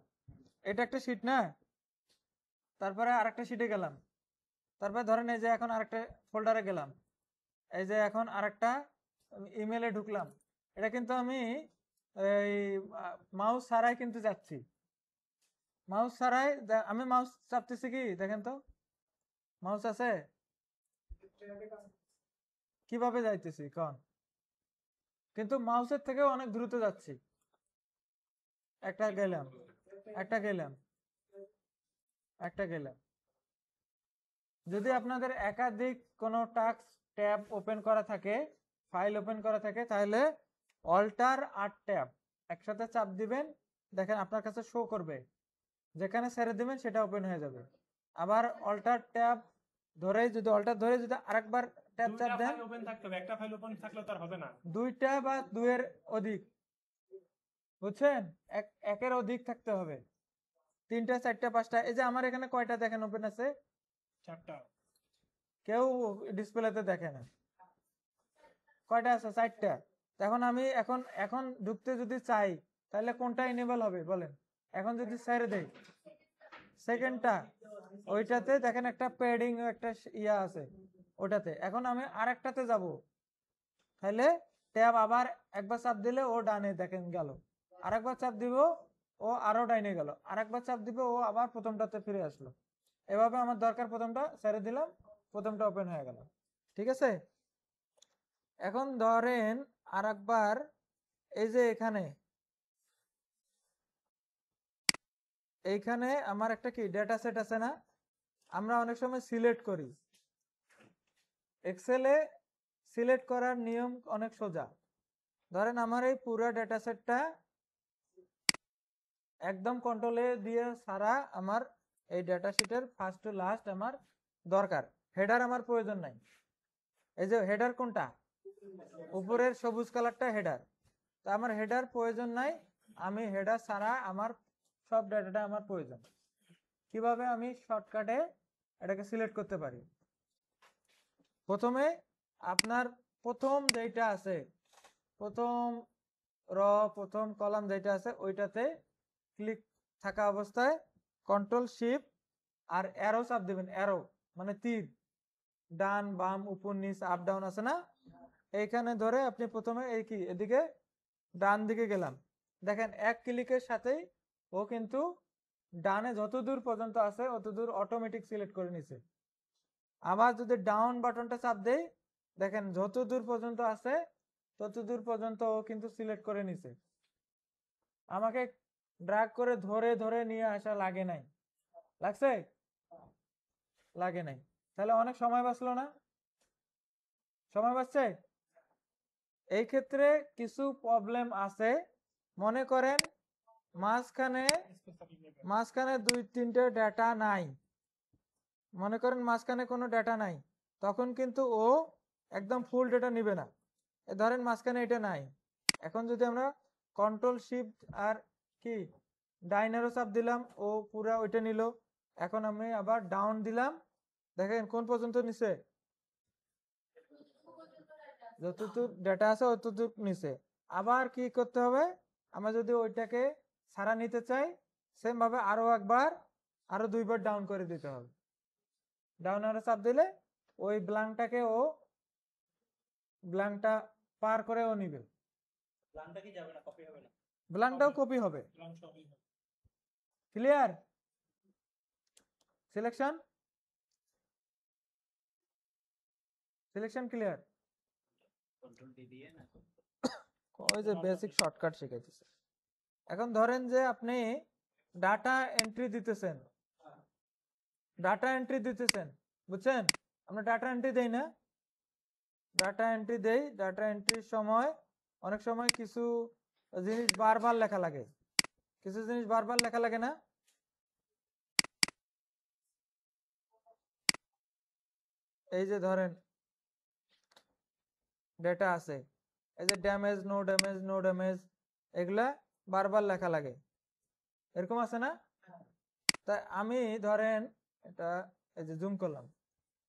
এটা একটা শিট না, তারপরে আরেকটা শিটে গেলাম, তারপরে ধরেন এই যে এখন আরেকটা ফোল্ডারে গেলাম, এই যে এখন আরেকটা ইমেলে ঢুকলাম। এটা কিন্তু আমি এই মাউস ছাড়াই কিন্তু যাচ্ছি, মাউস ছাড়াই আমি মাউস চাপতেছি কি দেখেন তো, মাউস আছে, কিভাবে যাইতেছি কোন, কিন্তু মাউসের থেকেও অনেক দ্রুত যাচ্ছি। একটা গেলাম, একটা গেলাম, একটা গেলাম। যদি আপনাদের একাধিক কোনো টাস্ক ট্যাব ওপেন করা থাকে, ফাইল ওপেন করা থাকে, তাহলে অল্টার আর ট্যাব একসাথে চাপ দিবেন, দেখেন আপনার কাছে শো করবে, যেখানে ছেড়ে দিবেন সেটা ওপেন হয়ে যাবে। আবার অল্টার ট্যাব ধরে যদি আরেকবার ট্যাব চাপ দেন, ওপেন থাকতে হবে, একটা ফাইল ওপেন থাকলে তার হবে না। দুইটা বা দুইয়ের অধিক, বুঝছেন, একের অধিক থাকতে হবে, 3টা 4টা 5টা। এই যে আমার এখানে কয়টা দেখেন ওপেন আছে, 4টা। কেউ ডিসপ্লেতে দেখে না, কয়টা আছে, 4টা। এখন আমি এখন ঢুকতে যদি চাই, তাহলে কোনটা এনেবল হবে বলেন। এখন যদি ছেড়ে দেই সেকেন্ডটা, ওইটাতে দেখেন একটা প্যাডিং একটা ইয়া আছে ওটাতে। এখন আমি আরেকটাতে যাব, তাহলে ট্যাব আবার একবার চাপ দিলে ও ডানে দেখেন গেল, আরেকবার চাপ দিব ও আরো ডাইনে গেল, আরেকবার চাপ দিব ও আবার প্রথমটাতে ফিরে আসলো। এভাবে আমার দরকার প্রথমটা ছেড়ে দিলাম, প্রথমটা ওপেন হয়ে গেল। ঠিক আছে, এখন ধরেন আরেকবার এই যে এইখানে আমার একটা কি ডেটা সেট আছে না, আমরা অনেক সময় সিলেক্ট করি, এক্সেলে সিলেক্ট করার নিয়ম অনেক সোজা। ধরেন আমার এই পুরো ডেটা সেটটা একদম কন্ট্রোলে দিয়ে সারা আমার এই ডেটা শিটের ফার্স্ট টু লাস্ট আমার দরকার, হেডার আমার প্রয়োজন নাই। এই যে হেডার কোনটা, উপরের সবুজ কালারটা হেডার, তা আমার হেডার প্রয়োজন নাই, আমি হেডার ছাড়া আমার সব ডেটাটা আমার প্রয়োজন। কিভাবে আমি শর্টকাটে এটাকে সিলেক্ট করতে পারি, প্রথমে আপনার প্রথম যেটা আছে, প্রথম প্রথম কলাম যেটা আছে ওইটাতে ক্লিক থাকা অবস্থায় কন্ট্রোল শিফট আর অ্যারো চাপ দিবেন, অ্যারো মানে তীর, ডান বাম উপর নিচ আপ ডাউন আছে না, এইখানে ধরে আপনি প্রথমে এই কি এদিকে ডান দিকে গেলাম, দেখেন এক ক্লিকের সাথেই ও কিন্তু ডানে যত দূর পর্যন্ত আছে অত দূর অটোমেটিক সিলেক্ট করে নিছে। আবার যদি ডাউন বাটনটা চাপ দেই, দেখেন যত দূর পর্যন্ত আছে তত দূর পর্যন্ত ও কিন্তু সিলেক্ট করে নিছে, আমাকে ড্র্যাগ করে ধরে ধরে নিয়ে আসা লাগে নাই, লাগছে, লাগে নাই, তাহলে অনেক সময় বাঁচলো না, সময় বাঁচছে। এই ক্ষেত্রে কিছু প্রবলেম আছে, মনে করেন মাঝখানে 2-3টে ডেটা নাই, মনে করেন মাঝখানে কোনো ডেটা নাই, তখন কিন্তু ও একদম ফুল ডেটা নিবে না। ধরেন মাঝখানে এটা নাই, এখন যদি আমরা কন্ট্রোল শিফট আর কি ডাইন অ্যারো চাপ দিলাম, ও পুরা ওইটা নিল। এখন আমি আবার ডাউন দিলাম, দেখেন কোন পর্যন্ত নিছে, যতটুক ডেটা আছে অতটুক নিচে। আবার কি করতে হবে, আমরা যদি ওইটাকে সারা নিতে চাই সেম ভাবে আরো একবার আরো 2 বার ডাউন করে দিতে হবে। ডাউন আরো চাপ দিলে ওই ব্ল্যাঙ্কটাকে ও ব্ল্যাঙ্কটা পার করে ও নিবে, প্ল্যানটা কি যাবে না, কপি হবে না? ব্ল্যাঙ্কটাও কপি হবে। Clear? Selection clear? Control D দিয়ে না ওই যে বেসিক শর্টকাট শিখাইতেছে। এখন ধরেন যে আপনি ডাটা এন্ট্রি দিতেছেন, বুঝছেন? আমরা ডাটা এন্ট্রি দেই না? ডাটা এন্ট্রি দেই, ডাটা এন্ট্রির সময় অনেক সময় কিছু জিনিস বারবার লেখা লাগে, না? এই যে ধরেন ডেটা আছে, এই যে ড্যামেজ, নো ড্যামেজ, এগুলা বারবার লেখা লাগে, এরকম আছে না? তাই আমি ধরেন এটা এই যে জুম করলাম,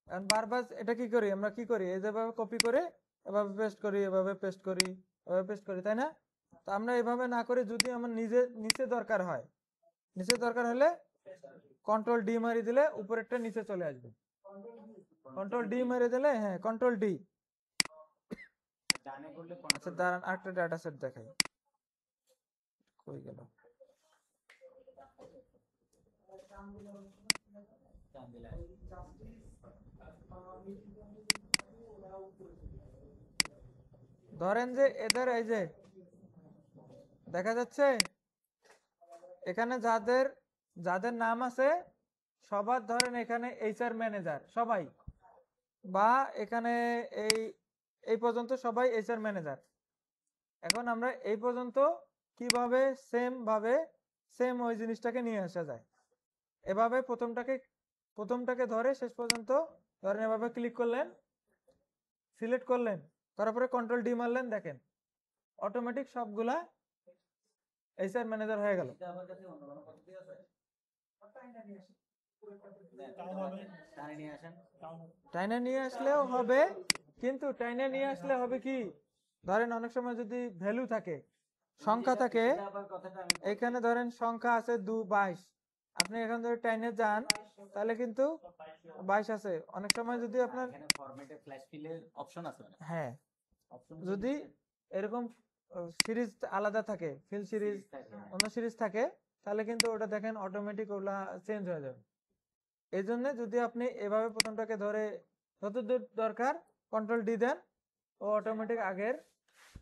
এখন বারবার এটা কি করি, আমরা কি করি, এই যেভাবে কপি করে এভাবে পেস্ট করি, এভাবে পেস্ট করি, তাই না? তো আমরা এভাবে না করে যদি আমার নিচে দরকার হয়, নিচে দরকার হলে কন্ট্রোল ডি মারি দিলে উপরেরটা নিচে চলে আসবে। কন্ট্রোল ডি মারি দিলে, হ্যাঁ কন্ট্রোল ডি। ডানে করলে আচ্ছা দাঁড়ান, আরেকটা ডাটা সেট দেখাই, কই গেল? ধরেন যে এদের এই যে দেখা যাচ্ছে এখানে যাদের নাম আছে সবার, ধরেন এখানে এইচআর ম্যানেজার সবাই, বা এখানে এই পর্যন্ত সবাই এইচআর ম্যানেজার। এখন আমরা এই পর্যন্ত কিভাবে সেম ওই জিনিসটাকে নিয়ে আসা যায়, এভাবে প্রথমটাকে ধরে শেষ পর্যন্ত ধরেন এভাবে ক্লিক করলেন, সিলেক্ট করলেন, তারপরে কন্ট্রোল ডি মারলেন, দেখেন অটোমেটিক সবগুলা এইচআর ম্যানেজার হয়ে গেল। আমার কাছে অন্য কোনো পদ্ধতি আছে? টাইনে নিয়ে আসলেও হবে, কিন্তু টাইনে নিয়ে আসলে হবে কি, ধরেন অনেক সময় যদি ভ্যালু থাকে, সংখ্যা থাকে, এখানে ধরেন সংখ্যা আছে 22, আপনি এখান থেকে টাইনে যান তাহলে কিন্তু 22 আছে। অনেক সময় যদি আপনার এখানে ফরম্যাটে ফ্ল্যাশ ফিলের অপশন আছে মানে, হ্যাঁ যদি এরকম সিরিজ আলাদা থাকে, ফিল সিরিজ অন্য সিরিজ থাকে, তাহলে কিন্তু ওটা দেখেন অটোমেটিক ওগুলা চেঞ্জ হয়ে যাবে। এই জন্য যদি আপনি এভাবে প্রথমটাকে ধরে যতদূর দরকার কন্ট্রোল ডি দেন, ও অটোমেটিক আগের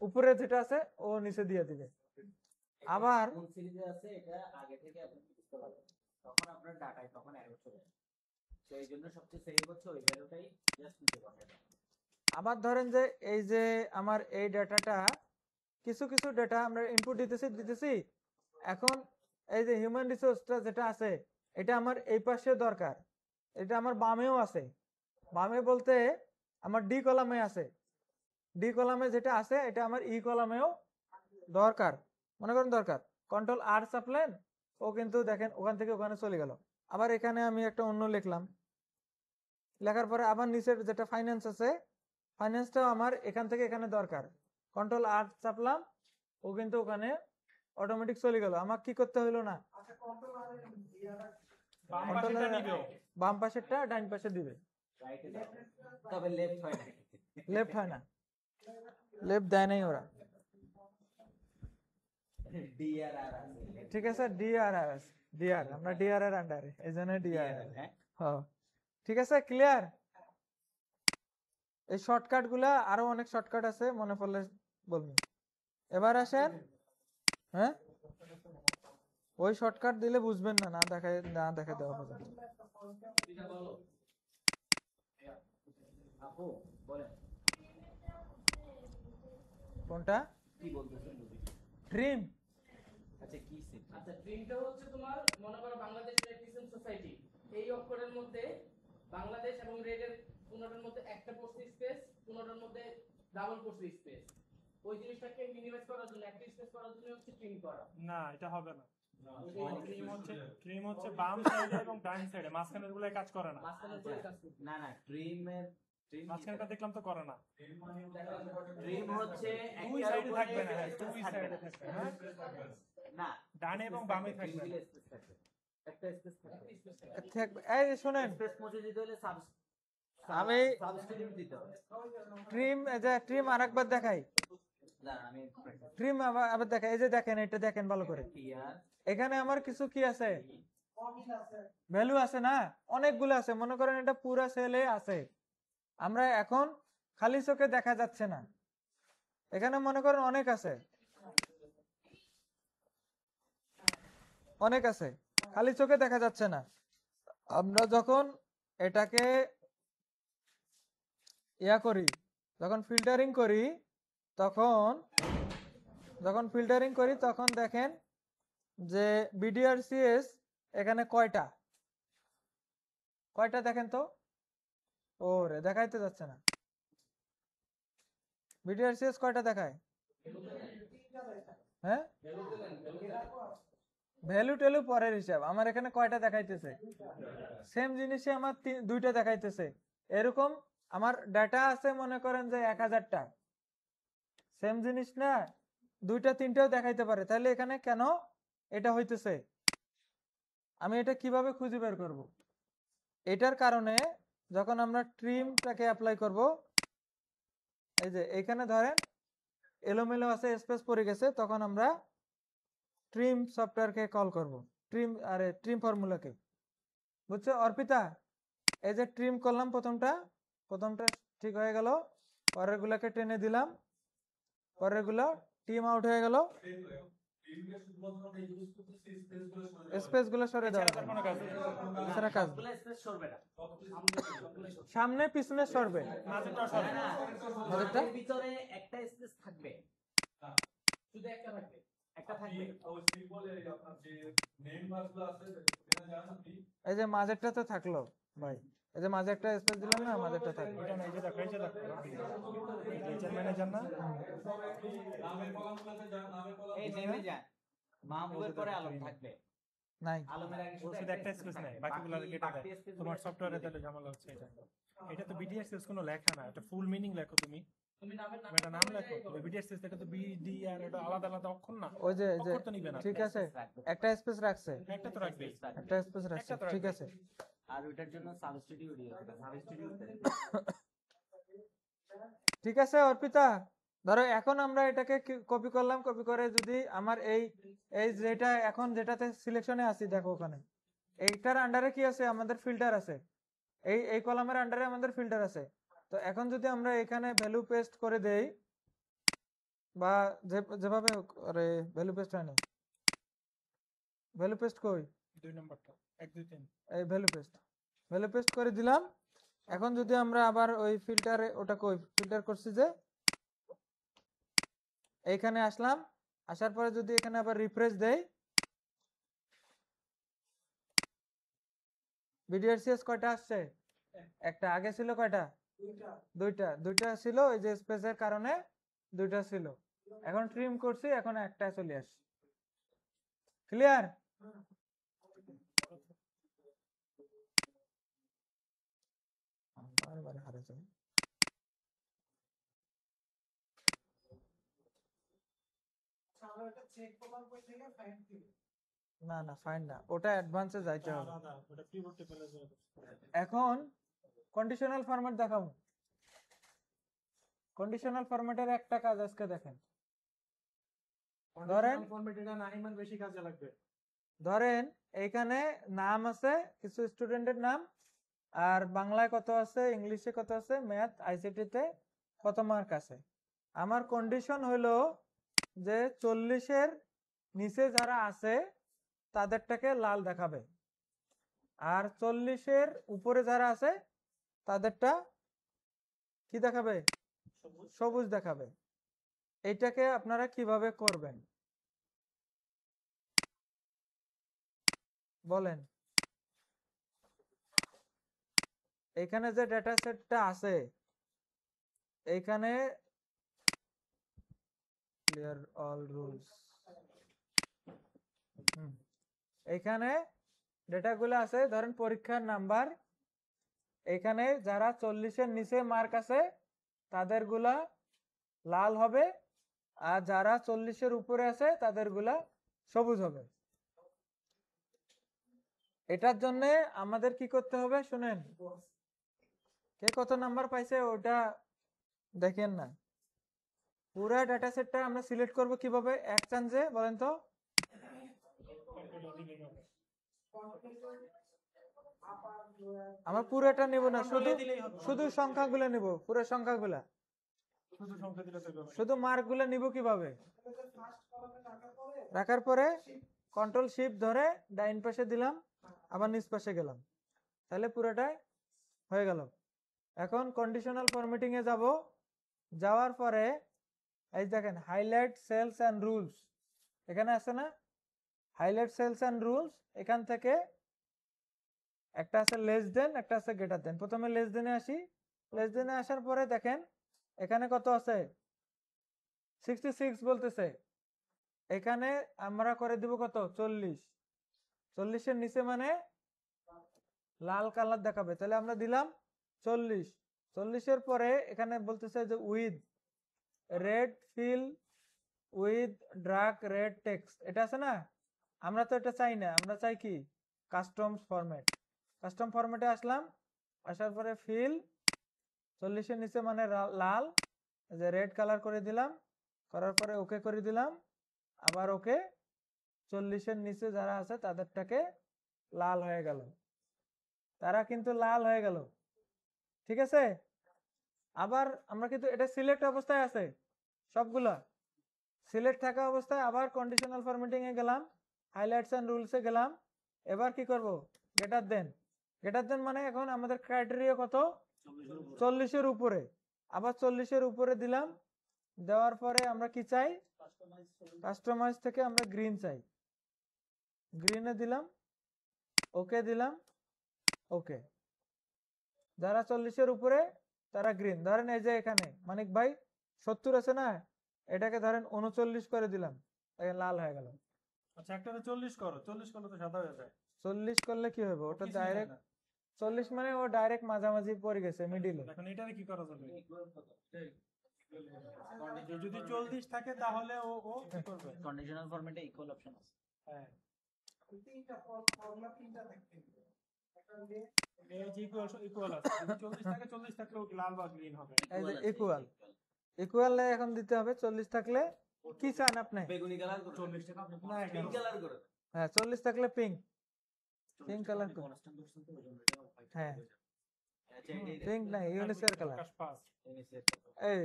উপরে যেটা আছে ও নিচে দিয়ে দিবে। আবার কোন সিরিজে আছে এটা আগে থেকে আপনি বুঝতে পারবেন, তখন আপনার ডাটায় তখন এরর চলে আসবে। তো এই জন্য সবচেয়ে সেভ হচ্ছে ওই ভ্যালুটাই জাস্ট নিতে পারবেন। আবার ধরেন যে এই যে আমার এই ডাটাটা কিছু ডেটা আমরা ইনপুট দিতেছি, এখন এই যে হিউম্যান রিসোর্সটা যেটা আছে এটা আমার এই পাশে দরকার, এটা আমার বামেও আছে। বামে বলতে আমার ডি কলামে আছে, ডি কলামে যেটা আছে এটা আমার ই কলামেও দরকার, মনে করেন দরকার, কন্ট্রোল আর চাপলেন, ও কিন্তু দেখেন ওখান থেকে ওখানে চলে গেল। আবার এখানে আমি একটা অন্য লিখলাম, লেখার পরে আবার নিচের যেটা ফাইন্যান্স আছে, ফাইন্যান্সটাও আমার এখান থেকে এখানে দরকার, কন্ট্রোল আর চাপলাম, ও কিন্তু ওখানে অটোমেটিক চলে গেল, আমার কি করতে হইলো না। বাম পাশেরটা ডাইন পাশে দিবে, তবে লেফট হয় না, লেফট হয় না, লেফট দেয় নাই ওরা, ডিআরআর আছে। ঠিক আছে, ডিআরআর আছে, ডিআর আমরা ডিআরআর আন্ডারে, এই জন্য ডিআরআর। হ্যাঁ হ্যাঁ ঠিক আছে, ক্লিয়ার? এই শর্টকাট গুলা আরো অনেক শর্টকাট আছে, মনে পড়লে বলবো। এবার আসেন, হ্যাঁ ওই শর্টকাট দিলে বুঝবেন না, না দেখে দেওয়া পর্যন্ত। আপু বলেন কোনটা? কি বলতেছেন বুঝি। ড্রিম? আচ্ছা কি সেট? আচ্ছা ড্রিমটা হচ্ছে তোমার মনে করো বাংলাদেশ রেড সোসাইটি, এই অক্ষরের মধ্যে বাংলাদেশ এবং রেডের কোনটার মধ্যে একটা পোস্ট স্পেস, কোনটার মধ্যে ডাবল পোস্ট স্পেস, ওই জিনিসটাকে মিনিমাইজ করার জন্য একটা স্পেস করার জন্য হচ্ছে ট্রিম করা। না এটা হবে না, ট্রিম হচ্ছে বাম সাইডে এবং ডান সাইডে, মাঝখানের গুলো কাজ করে না। মাঝখানে করে কাজ করবে। না না ট্রিমের মাঝখানটা দেখলাম তো করে না। ট্রিম হচ্ছে দুই একটার সাইডে উপরে থাকবে না, হ্যাঁ, space দুই থাকবে সাইডে না। থাকবে, হ্যাঁ। না, ডানে এবং space বামে থাকবে, থাকবে trim না। দিলে space থাকবে। একটা space থাকবে। এই যে শুনেন, Space মুছে দিতে হলে আমি- substitute দিতে হবে। ট্রিম, এই যে ট্রিম আরেকবার দেখাই, না, আমি ট্রিম আবার দেখাই। এই যে দেখেন, এটা দেখেন ভালো করে, clear। এখানে আমার কিছু কি আছে, ভ্যালু আছে না, অনেকগুলো আছে। মনে করেন এটা পুরো সেলে আছে, আমরা এখন খালি চোখে দেখা যাচ্ছে না, এখানে মনে করেন অনেক আছে, অনেক আছে, খালি চোখে দেখা যাচ্ছে না। আমরা যখন এটাকে ইয়া করি, যখন ফিল্টারিং করি, তখন দেখেন যে বিডিআরসিএস এখানে কয়টা দেখেন তো, ওরে দেখাইতে যাচ্ছে না। বিডিআরসিএস কয়টা দেখায়? হ্যাঁ, ভ্যালু টেলু পরের হিসাব, আমার এখানে কয়টা দেখাইতেছে, সেম জিনিসে আমার দুইটা দেখাইতেছে। এরকম আমার ডাটা আছে মনে করেন যে 1000টা, সেম জিনিস না, দুইটা তিনটাও দেখাইতে পারে। তাহলে এখানে কেন এটা হইতেছে, আমি এটা কিভাবে খুঁজে বের করব? এটার কারণে যখন আমরা ট্রিমটাকে অ্যাপ্লাই করব, এই যে এখানে ধরেন এলোমেলো আছে, স্পেস পড়ে গেছে, তখন আমরা ট্রিম সফটওয়্যারকে কল করব, ট্রিম ফর্মুলাকে। বুঝছো অর্পিতা? এই যে ট্রিম করলাম, প্রথমটা ঠিক হয়ে গেল, পরের গুলাকে টেনে দিলাম, পরের গুলো ট্রিম আউট হয়ে গেল, স্পেস গুলো সরে দেওয়া এছাড়া তার কোনো কাজ নেই। এছাড়া কাজ নেই। সবগুলো space সরবে না। সামনে পিছনে সরবে, মাঝেরটা সরে না। মাঝেরটা? এর ভিতরে একটা স্পেস থাকবে, শুধু একটা থাকবে। একটা থাকবে। এই যে মাঝেরটাতে থাকলো ভাই, এই যে মাঝে একটা স্পেস দিলাম না, মাঝেরটা থাকলো। এটা না, এই যে দেখো, এই যে দেখো, টিচার ম্যানেজার না, এই নেমে যান, মাহবুবের পরে আলম থাকবে, নাই, আলমের আগে ও শুধু শুধু একটা স্পেস নেয়, বাকিগুলো কেটে দেয়। space তোমার গুলো সফটওয়্যারে কেটে তাহলে ঝামেলা হচ্ছে। এটা তো বিডিএসএস কোনো লেখা না, এটা ফুল মিনিং লেখো তুমি। তুমি নামের তুমি একটা নাম লেখো, তুমি বিডিএসএস থেকে তো বিডি আর এটা আলাদা আলাদা অক্ষর না, ওই যে অক্ষর তো নিবে না। ঠিক আছে, একটা স্পেস রাখছে, একটা তো রাখবেই। একটা স্পেস রাখছে, একটা তো ঠিক রাখবেই। আছে। আর ওইটার জন্য সাবস্টিটিউট দিয়ে হবে, সাবস্টিটিউট ঠিক আছে অর্পিতা, ধরো এখন আমরা এটাকে কপি করলাম, কপি করে যদি আমার এই এই যেটা এখন যেটাতে সিলেকশনে আছি, দেখো ওখানে এইটার আন্ডারে কি আছে, আমাদের ফিল্টার আছে, এই কলামের আন্ডারে আমাদের ফিল্টার আছে। তো এখন যদি আমরা এখানে ভ্যালু পেস্ট করে দেই, বা যেভাবে আরে ভ্যালু পেস্ট হয় না, ভ্যালু পেস্ট কই, 2 নম্বরটা 1 2 3 এই ভ্যালু পেস্ট করে দিলাম। এখন যদি আমরা আবার ওই ফিল্টারে, ওটা কই ফিল্টার করছি যে, এইখানে আসলাম, আসার পরে যদি এখানে আবার রিফ্রেশ দেই, বিডিআরসিএস কয়টা আসছে, একটা, আগে ছিল কয়টা, দুইটা ছিল, এই যে স্পেসের কারণে দুইটা ছিল, এখন ট্রিম করছি, এখন একটা চলে আসছে। ক্লিয়ার? বারবার হারে যায়। না ফাইন না, ওটা অ্যাডভান্সে যাইতে হবে। আলাদা, ওটা কিবোর্ড টেপে যাবে। এখন কন্ডিশনাল ফরম্যাট দেখাবো। কন্ডিশনাল ফরম্যাটের একটা কাজ আজকে দেখেন, ধরেন ফরম্যাট এটা নাহিমান বেশি কাজে লাগবে। ধরেন এইখানে নাম আছে, কিছু স্টুডেন্টের নাম, আর বাংলায় কত আছে, ইংলিশে কত আছে, ম্যাথ আইসিটি তে কত মার্ক আছে। আমার কন্ডিশন হলো যে 40-এর নিচে যারা আছে তাদেরটাকে লাল দেখাবে, আর 40-এর উপরে যারা আছে তাদেরটা কি দেখাবে, সবুজ দেখাবে। এইটাকে আপনারা কিভাবে করবেন বলেন? এখানে যে ডেটা সেটটা আছে, এইখানে ক্লিয়ার অল রুলস, এইখানে ডেটাগুলো আছে, ধরেন পরীক্ষার নাম্বার, এখানে যারা 40-এর নিচে মার্ক আছে তাদেরগুলা লাল হবে, আর যারা 40-এর উপরে আছে তাদেরগুলা সবুজ হবে। এটার জন্য আমাদের কি করতে হবে শুনেন, কে কত নাম্বার পাইছে ওটা দেখেন না, পুরো ডাটা সেটটা আমরা সিলেক্ট করব কিভাবে এক চান্সে বলেন তো? আমরা পুরোটা নিব না, শুধু শুধু সংখ্যাগুলো নিব, পুরো সংখ্যাগুলা, শুধু সংখ্যা দিলে তো হবে না। শুধু মার্কগুলো নিব কিভাবে, রাখার পরে কন্ট্রোল শিফট ধরে ডাইন পাশে দিলাম, আবার নিচ পাশে গেলাম, তাহলে পুরোটাই হয়ে গেল। এখন কন্ডিশনাল ফরম্যাটিং এ যাব, যাওয়ার পরে এই দেখেন হাইলাইট সেলস এন্ড রুলস, এখানে আছে না হাইলাইট সেলস এন্ড রুলস, এখান থেকে একটা আছে লেস দেন, একটা আছে গ্রেটার দেন। প্রথমে লেস দেনে আসি, লেস দেনে আসার পরে দেখেন এখানে কত আছে 66 বলতেছে, এখানে আমরা করে দিব কত 40, 40-এর নিচে মানে লাল কালার দেখাবে, তাহলে আমরা দিলাম 40। 40-এর পরে এখানে বলতেছে যে with red fill with dark red text, এটা আছে না, আমরা তো এটা চাই না, আমরা চাই কি কাস্টমস ফরম্যাট। কাস্টম ফরম্যাটে আসলাম, আসার পরে ফিল 40-এর নিচে মানে লাল, যে রেড কালার করে দিলাম, করার পরে ওকে করে দিলাম, আবার ওকে, 40-এর নিচে যারা আছে তাদেরটাকে লাল হয়ে গেল, তারা কিন্তু লাল হয়ে গেল, ঠিক আছে। আবার আমরা কিন্তু এটা সিলেক্ট অবস্থায় আছে সবগুলা, সিলেক্ট থাকা অবস্থায় আবার কন্ডিশনাল ফরম্যাটিং এ গেলাম, হাইলাইটস এন্ড রুলস এ গেলাম, এবার কি করব গ্রেটার দেন। গ্রেটার দেন মানে এখন আমাদের ক্রাইটেরিয়া কত 40-এর উপরে, আবার 40-এর উপরে দিলাম, দেওয়ার পরে আমরা কি চাই কাস্টমাইজ থেকে আমরা গ্রিন চাই, গ্রিনে দিলাম, ওকে দিলাম, ওকে। যারা 40-এর উপরে তারা গ্রিন, ধরেন এই যে এখানে মানিক ভাই 70 আছে না, এটাকে ধরেন 39 করে দিলাম, লাল হয়ে গেল। আচ্ছা একটাতে 40 করো, 40 করলে তো সাদা হয়ে যায়। 40 করলে কি হবে, ওটা কিছুই ডাইরেক্ট হয় না। 40 মানে ও ডাইরেক্ট মাঝামাঝি পড়ে গেছে মিডিলে। এখন এটারে কি করা যাবে? যদি 40 থাকে তাহলে ও কি করবে? কন্ডিশনাল ফরম্যাটে ইকুয়াল অপশন আছে। হ্যাঁ এই যে ইকুয়াল আছে, যদি 40 থাকে 40 থাকলে ও লাল বা গ্রিন হবে। এই যে ইকুয়াল, ইকুয়াল এখন দিতে হবে 40 থাকলে কি চান আপনি, বেগুনি কালার করে 40 টাকা আপনি না, পিঙ্ক কালার করে দেন। হ্যাঁ 40 থাকলে পিঙ্ক, পিঙ্ক কালার করে, হ্যাঁ আচ্ছা এটাই পিঙ্ক না ইউনিসের কালার, প্রকাশ পাস। এই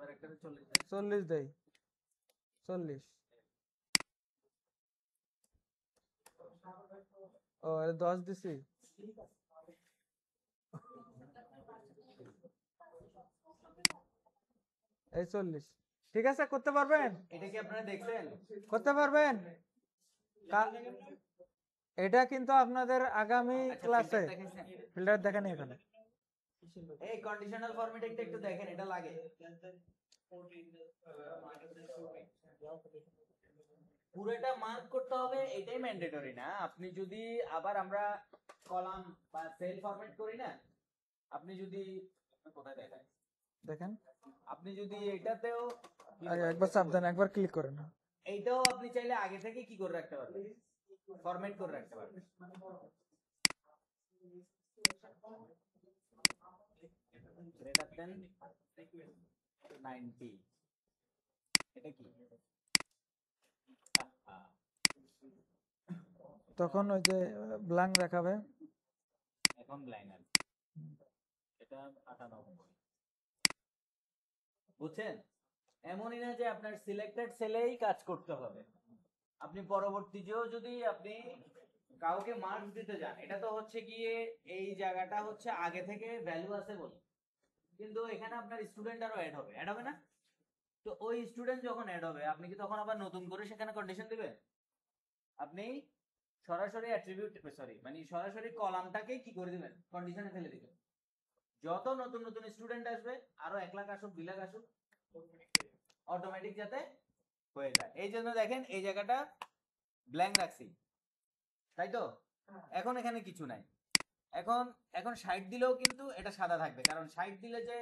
আর একটা 40 40 দেই, 40 ও 10 দিছি, এই 40, ঠিক আছে করতে পারবেন, এটা কি আপনারা দেখছেন? করতে পারবেন। এটা কিন্তু আপনাদের আগামী ক্লাসে ফিল্টার দেখেন এখানে, এই কন্ডিশনাল ফরম্যাটিংটা একটু দেখেন, এটা লাগে। পুরোটা মার্ক করতে হবে এটাই ম্যান্ডেটরি না, আপনি যদি আবার আমরা কলাম বা সেল ফরম্যাট করি না, আপনি যদি কোথায় দেখায় দেখেন আপনি যদি এটাতেও আগে একবার চাপ দেন, একবার ক্লিক করেন, এইটাও আপনি চাইলে আগে থেকে কি করে রাখতে পারবেন, ফরম্যাট করে রাখতে পারবেন। গ্রেটার দেন 90, এটা কি তখন ওই যে ব্ল্যাঙ্ক দেখাবে, এখন ব্ল্যাঙ্ক, এটা 98, বুঝছেন? এমনই না যে আপনার সিলেক্টেড সেলেই কাজ করতে হবে, আপনি পরবর্তীতেও যদি আপনি কাউকে মার্কস দিতে যান, এটা তো হচ্ছে গিয়ে এই জায়গাটা হচ্ছে আগে থেকে ভ্যালু আছে বলে, কিন্তু এখানে আপনার স্টুডেন্ট আরো অ্যাড হবে না, তো ওই স্টুডেন্ট যখন অ্যাড হবে আপনি কি তখন আবার নতুন করে সেখানে কন্ডিশন দিবেন? আপনি সরাসরি অ্যাট্রিবিউট মানে সরাসরি কলামটাকে কি করে দিবেন, কন্ডিশনে ফেলে দিবেন। যত নতুন নতুন স্টুডেন্ট আসবে, আরো 1 লাখ আসুক 2 লাখ আসুক, অটোমেটিক যাতে হয়ে যায়। এই জন্য দেখেন এই জায়গাটা ব্ল্যাঙ্ক রাখছি, তাই তো? এখন এখানে কিছু নাই, এখন এখন 60 দিলেও কিন্তু এটা সাদা থাকবে, কারণ 60 দিলে যে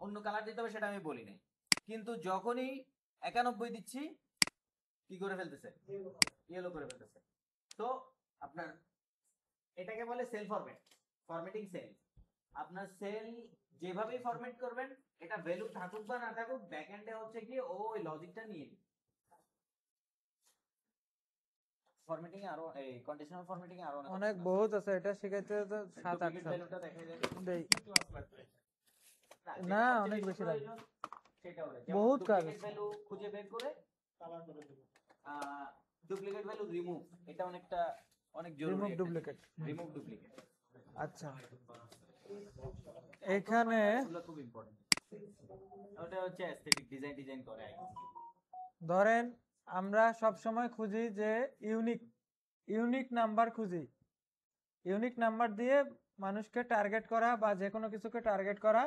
অন্য কালার দিতে হবে সেটা আমি বলি নাই। কিন্তু যখনই 91 দিচ্ছি কি করে ফেলতেছে, ইয়েলো করে ফেলতেছে। তো আপনার এটাকে বলে সেল ফরম্যাট, ফরম্যাটিং সেল। আপনার সেল যেভাবেই ফরম্যাট করবেন, এটা ভ্যালু থাকুক বা না থাকুক, ব্যাকএন্ডে হচ্ছে কি ও ওই লজিকটা নিয়ে নিবে। ফরম্যাটিং এ আরো এই কন্ডিশনাল ফরম্যাটিং এ আরো অনেক বহুত আছে, এটা শিখাইতে তো 7-8 ডুপ্লিকেট সাল ভ্যালুটা দেখাই যায়। দেই। না, না, যেটা অনেক সবচেয়ে বেশি লাগবে। প্রয়োজন সেটা হলো বহুত কাজ ডুপ্লিকেট আছে। ভ্যালু খুঁজে বের করে কালার করে দেবো। ডুপ্লিকেট ভ্যালু রিমুভ, এটা অনেক জরুরি। Remove duplicate. রিমুভ ডুপ্লিকেট আচ্ছা, এখানে এগুলো খুব ইম্পর্টেন্ট। ওটা হচ্ছে অ্যাস্থেটিক ডিজাইন করে আই। ধরেন আমরা সব সময় খুঁজি যে ইউনিক নাম্বার খুঁজি। ইউনিক নাম্বার দিয়ে মানুষকে টার্গেট করা বা যে কোনো কিছুকে টার্গেট করা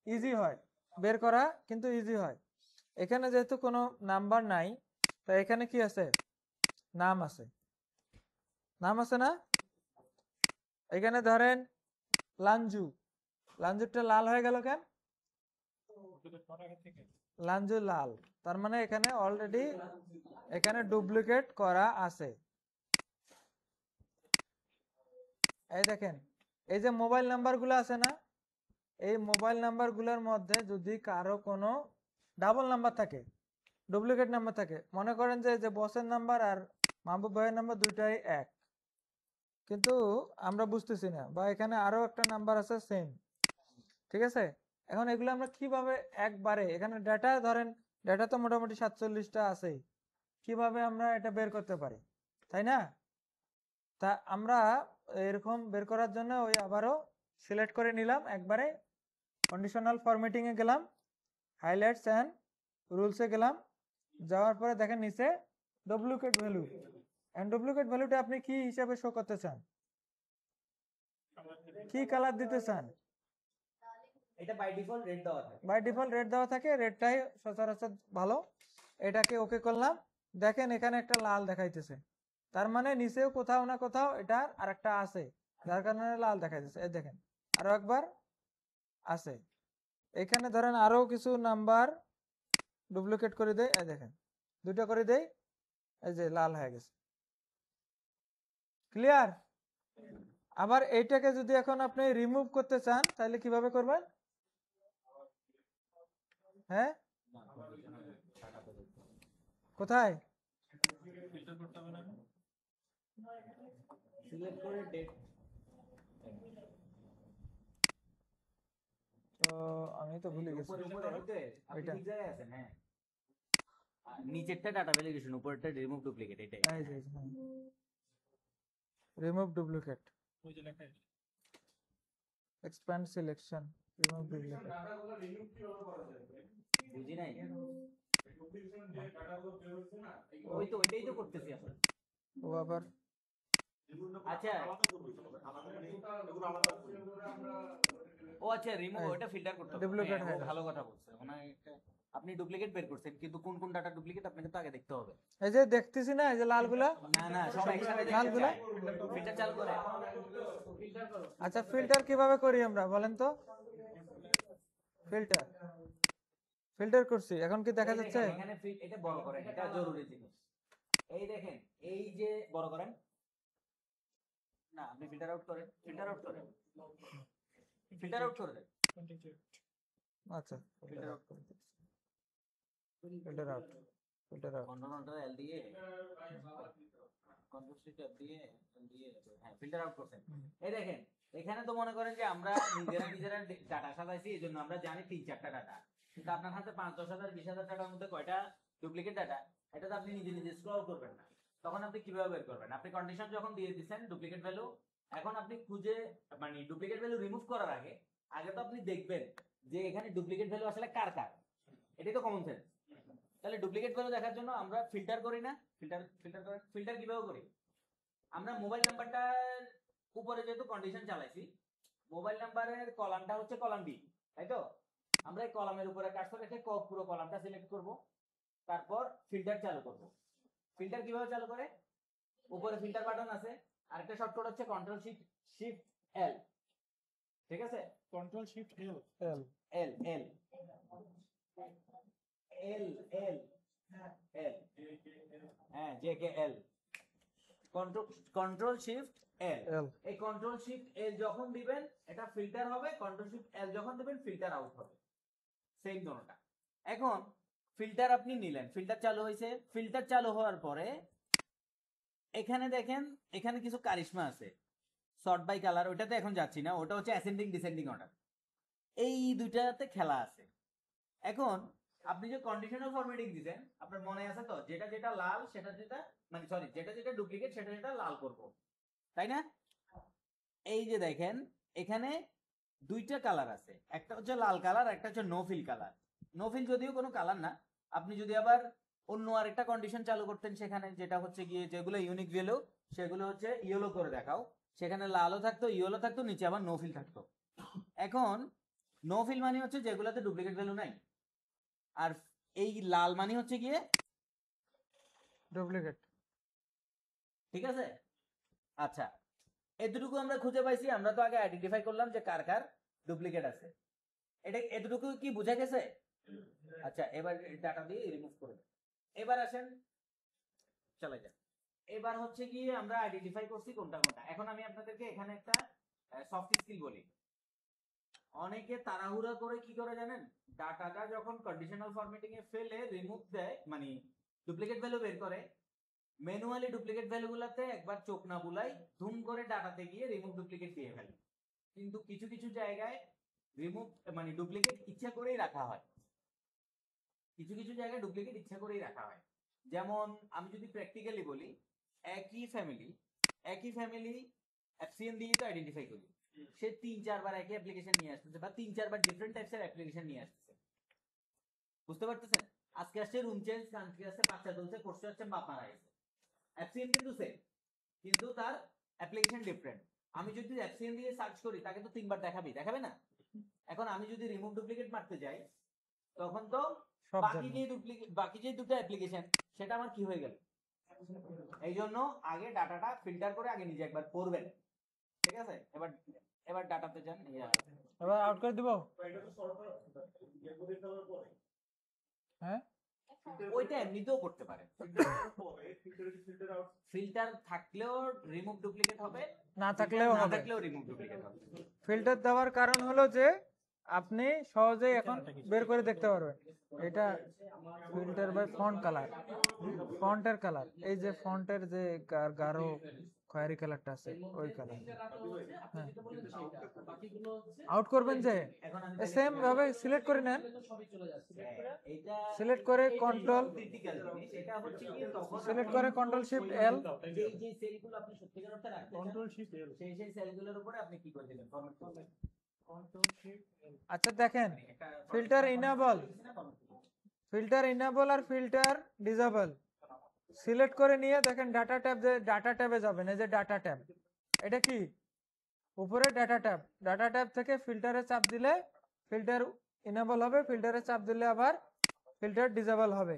ইজি হয়, বের করা কিন্তু ইজি হয়। এখানে যেহেতু কোনো নাম্বার নাই, তাই এখানে কি আছে, নাম আছে। নাম আছে না? এখানে ধরেন লাঞ্জু, লাঞ্জুটা লাল হয়ে গেল কেন? ডুপ্লিকেট করার আগে থেকে লাঞ্জু লাল, তার মানে এখানে অলরেডি এখানে ডুপ্লিকেট করা আছে। এই দেখেন, এই যে মোবাইল নাম্বারগুলো আছে না, এই মোবাইল নাম্বারগুলোর মধ্যে যদি কারো কোনো ডাবল নাম্বার থাকে, ডুপ্লিকেট নাম্বার থাকে, মনে করেন যে বসের নাম্বার আর মাহবুব ভাইয়ের নাম্বার দুইটাই এক, কিন্তু আমরা বুঝতেছি না, বা এখানে আরো একটা নাম্বার আছে সেম, ঠিক আছে? এখন এগুলো আমরা কিভাবে একবারে, এখানে ডেটা ধরেন, ডেটা তো মোটামুটি 47টা আছেই, কিভাবে আমরা এটা বের করতে পারি, তাই না? তা আমরা এরকম বের করার জন্য ওই আবারও সিলেক্ট করে নিলাম, একবারে কন্ডিশনাল ফরম্যাটিং এ গেলাম, হাইলাইটস এন্ড রুলসে গেলাম, যাওয়ার পরে দেখেন নিচে ডুপ্লিকেট ভ্যালু। এন্ড ডুপ্লিকেট ভ্যালুটা আপনি কি হিসাবে শো করতে চান, কি কালার দিতে চান? এটা বাই ডিফল্ট রেড দেওয়া থাকে। বাই ডিফল্ট রেড দেওয়া থাকে, রেডটাই সচরাচর ভালো। এটাকে ওকে করলাম, দেখেন এখানে একটা লাল দেখাইতেছে, তার মানে নিচেও কোথাও না কোথাও এটার আরেকটা আছে, যার কারণে লাল দেখাইতেছে। এই দেখেন আরো একবার আছে। এখানে ধরেন আরো কিছু নাম্বার ডুপ্লিকেট করে দেয়, এই দেখেন দুটো করে দেই, এই যে লাল হয়ে গেছে। ক্লিয়ার? আবার এইটাকে যদি এখন আপনি রিমুভ করতে চান, তাহলে কিভাবে করবেন? হ্যাঁ, কোথায়? ফিল্টার করতে হবে না? সিলেক্ট করে ডেট। তো আমি তো ভুলে গেছি। উপরে হইতে আপনি ওইটা। ঠিক জায়গায় আছেন। হ্যাঁ, নিচেরটা ডাটা ভ্যালিডেশন, উপরেরটা রিমুভ ডুপ্লিকেট। এটাই এই যে রিমুভ ডুপ্লিকেট, ওই যে লেখা আছে। Expand selection, remove duplicate. বুঝি নাই। ওই তো ওইটাই তো করতেছি এখন। ও আবার আচ্ছা, ও আচ্ছা, রিমুভ, ওটা ফিল্টার করতে হবে। Duplicate হ্যাঁ, হয়ে ও গেছে। ভালো কথা বলছে। আপনি ডুপ্লিকেট বের করছেন, কিন্তু কোন কোন ডাটা ডুপ্লিকেট আপনাকে তো আগে দেখতে হবে। এই যে দেখতেছি না, এই যে লালগুলা, না না, সব একসাথে লালগুলা? ফিল্টার চালু করে। ফিল্টার করো। আচ্ছা, ফিল্টার কিভাবে করি আমরা বলেন তো? ফিল্টার ফিল্টার করছি, এখন কি দেখা এই যাচ্ছে? দেখেন, এখানে এটা বড় করেন, এটা জরুরি জিনিস। এই দেখেন, এই যে বড় করেন না, আপনি ফিল্টার আউট করেন, ফিল্টার আউট করেন, ফিল্টার আউট করে দেন। আচ্ছা, ফিল্টার আউট করে দিচ্ছি। Filter out, filter out. Control এল দিয়ে, কন্ট্রোল শিফট এফ দিয়ে, হ্যাঁ, ফিল্টার আউট করছেন। এই দেখেন, এখানে তো মনে করেন যে আমরা নিজেরা ডাটা সাজাইছি, এই জন্য আমরা জানি 3-4টা ডাটা, কিন্তু আপনার হাতে 5-10,000 20,000 ডাটার মধ্যে কয়টা ডুপ্লিকেট ডাটা, এটা তো আপনি নিজে স্ক্রল করবেন না। তখন আপনি কিভাবে বের করবেন? আপনি কন্ডিশন যখন দিয়ে দিচ্ছেন ডুপ্লিকেট ভ্যালু, এখন আপনি খুঁজে, মানে ডুপ্লিকেট ভ্যালু রিমুভ করার আগে তো আপনি দেখবেন যে এখানে ডুপ্লিকেট ভ্যালু আসলে কার কার। এটাই তো কমন সেন্স। তাহলে ডুপ্লিকেট ভ্যালু দেখার জন্য আমরা ফিল্টার করি না? ফিল্টার কিভাবে করি? আমরা মোবাইল নাম্বারটার উপরে যেহেতু কন্ডিশন চালাইছি, মোবাইল নাম্বারের কলামটা হচ্ছে কলাম বি, তাই তো? আমরা এই কলামের উপরে কার্সর রেখে পুরো কলামটা সিলেক্ট করব, তারপর ফিল্টার চালু করব। ফিল্টার কিভাবে চালু করে? উপরে ফিল্টার বাটন আছে, আরেকটা শর্টকাট হচ্ছে কন্ট্রোল শিফট এল। ঠিক আছে, কন্ট্রোল শিফট এল। এল এল এল এল এল এল, হ্যাঁ জে কে এল, কন্ট্রোল শিফট এল। এল এই কন্ট্রোল শিফট এল যখন দিবেন এটা ফিল্টার হবে, কন্ট্রোল শিফট এল যখন দিবেন ফিল্টার আউট হবে, সেম দোনোটা। এখন ফিল্টার আপনি নিলেন, ফিল্টার চালু হয়েছে, ফিল্টার চালু হওয়ার পরে এখানে দেখেন এখানে কিছু কারিশমা আছে, সর্ট বাই কালার, ওটাতে এখন যাচ্ছি না, ওটা হচ্ছে অ্যাসেন্ডিং ডিসেন্ডিং অর্ডার, এই দুইটাতে খেলা আছে। এখন আপনি যে কন্ডিশনাল ফরম্যাটিং দিবেন, আপনার মনে আছে তো, যেটা যেটা লাল সেটা যেটা, মানে সরি, যেটা যেটা ডুপ্লিকেট সেটা যেটা লাল করব, তাই না? এই যে দেখেন এখানে দুইটা কালার আছে, একটা হচ্ছে লাল কালার, একটা হচ্ছে no fill colour. No fill যদিও কোনো কালার না, আপনি যদি আবার অন্য আরেকটা কন্ডিশন চালু করতেন সেখানে, যেটা হচ্ছে গিয়ে যেগুলো ইউনিক ভ্যালু সেগুলো হচ্ছে ইয়েলো করে দেখাও, সেখানে লালও থাকতো, ইয়েলো থাকতো, নিচে আবার নো ফিল থাকতো। এখন নো ফিল মানে হচ্ছে যেগুলোতে ডুপ্লিকেট ভ্যালু নাই, আর এই লাল মানে হচ্ছে গিয়ে ডুপ্লিকেট। ঠিক আছে। আচ্ছা, এতটুকু আমরা খুঁজে পাইছি, আমরা তো আগে আইডেন্টিফাই করলাম যে কার কার ডুপ্লিকেট আছে, এটা এতটুকু কি বোঝা গেছে? আচ্ছা, এবার ডাটা দিয়ে রিমুভ করে দেন। এবার আসেন চলে যান, এবার হচ্ছে কি আমরা আইডেন্টিফাই করছি কোনটা কোনটা। এখন আমি আপনাদেরকে এখানে একটা সফট স্কিল বলি। অনেকে তাড়াহুড়া করে কি করে জানেন, ডাটাটা যখন কন্ডিশনাল ফরম্যাটিং এ ফেলে রিমুভ দেয়, মানে ডুপ্লিকেট ভ্যালু বের করে, ম্যানুয়ালি ডুপ্লিকেট ভ্যালুগুলোতে একবার চোখ না বুলাই ধুম করে ডাটাতে গিয়ে রিমুভ ডুপ্লিকেট দিয়ে ফেলে। কিন্তু কিছু কিছু জায়গায় রিমুভ মানে ডুপ্লিকেট ইচ্ছা করেই রাখা হয়, কিছু কিছু জায়গায় ডুপ্লিকেট ইচ্ছা করেই রাখা হয়। যেমন আমি যদি প্র্যাকটিক্যালি বলি, একই ফ্যামিলি এফসিএন দিয়ে তো আইডেন্টিফাই করি, সে 3-4 বার একই অ্যাপ্লিকেশন নিয়ে আসতেছে, বা 3-4 বার ডিফারেন্ট টাইপসের অ্যাপ্লিকেশন নিয়ে আসতেছে, বুঝতে পারতেছেন? আজকে আসছে রুম চেঞ্জ, কান্ট্রি আসছে, বাচ্চা তুলছে, কোর্সে হচ্ছে বাপ মারা গেছে, এফসিএন কিন্তু সেম, কিন্তু তার অ্যাপ্লিকেশন ডিফারেন্ট। আমি যদি এফসিএন দিয়ে সার্চ করি তাকে তো 3 বার দেখাবে না। এখন আমি যদি রিমুভ ডুপ্লিকেট মারতে যাই, তখন তো সব বাকি যে দুটো অ্যাপ্লিকেশন সেটা আমার কি হয়ে গেল। এই জন্য আগে ডাটাটা ফিল্টার করে আগে নিজে একবার পড়বেন, ঠিক আছে? এবার ডাটাতে যান, এবার আউট করে দিব। হ্যাঁ ওইটা এমনিতেও করতে পারে, ফিল্টার থাকলেও রিমুভ ডুপ্লিকেট হবে, না থাকলেও না হবে। থাকলেও রিমুভ ডুপ্লিকেট হবে। ফিল্টার দেওয়ার কারণ হলো যে আপনি সহজেই এখন বের করে দেখতে পারবেন এটা ফিল্টার বাই ফন্ট কালার, ফন্টের কালার, এই যে ফন্টের যে গাঢ় খয়েরি কালারটা আছে ওই কালার আপনি যেটা বললেন সেটা, বাকিগুলো হচ্ছে আউট করবেন। যে এখন আমি সেম ভাবে সিলেক্ট করে নেন, সবই চলে যাচ্ছে। এইটা সিলেক্ট করে কন্ট্রোল, ক্রিটিক্যাল জিনিস, এটা হচ্ছে কি তখন সিলেক্ট করে কন্ট্রোল শিফট এল, যে সেলগুলো আপনি সত্যিকার অর্থে রাখতে চান, কন্ট্রোল শিফট এল। সেই সেলগুলোর উপরে আপনি কি করে দিবেন, ফরম্যাট করবেন। কন্ট্রোল শিফট এল। আচ্ছা দেখেন একটা ফিল্টার ইনেবল, ফিল্টার ইনেবল আর ফিল্টার ডিসেবল সিলেক্ট করে নিয়ে দেখেন ডাটা ট্যাব, যে ডাটা ট্যাবে যাবেন, এই যে ডাটা ট্যাব, এটা কি উপরে ডাটা ট্যাব, ডাটা ট্যাব থেকে ফিল্টারে চাপ দিলে ফিল্টার ইনেবল হবে, ফিল্টারে চাপ দিলে আবার ফিল্টার ডিসেবল হবে।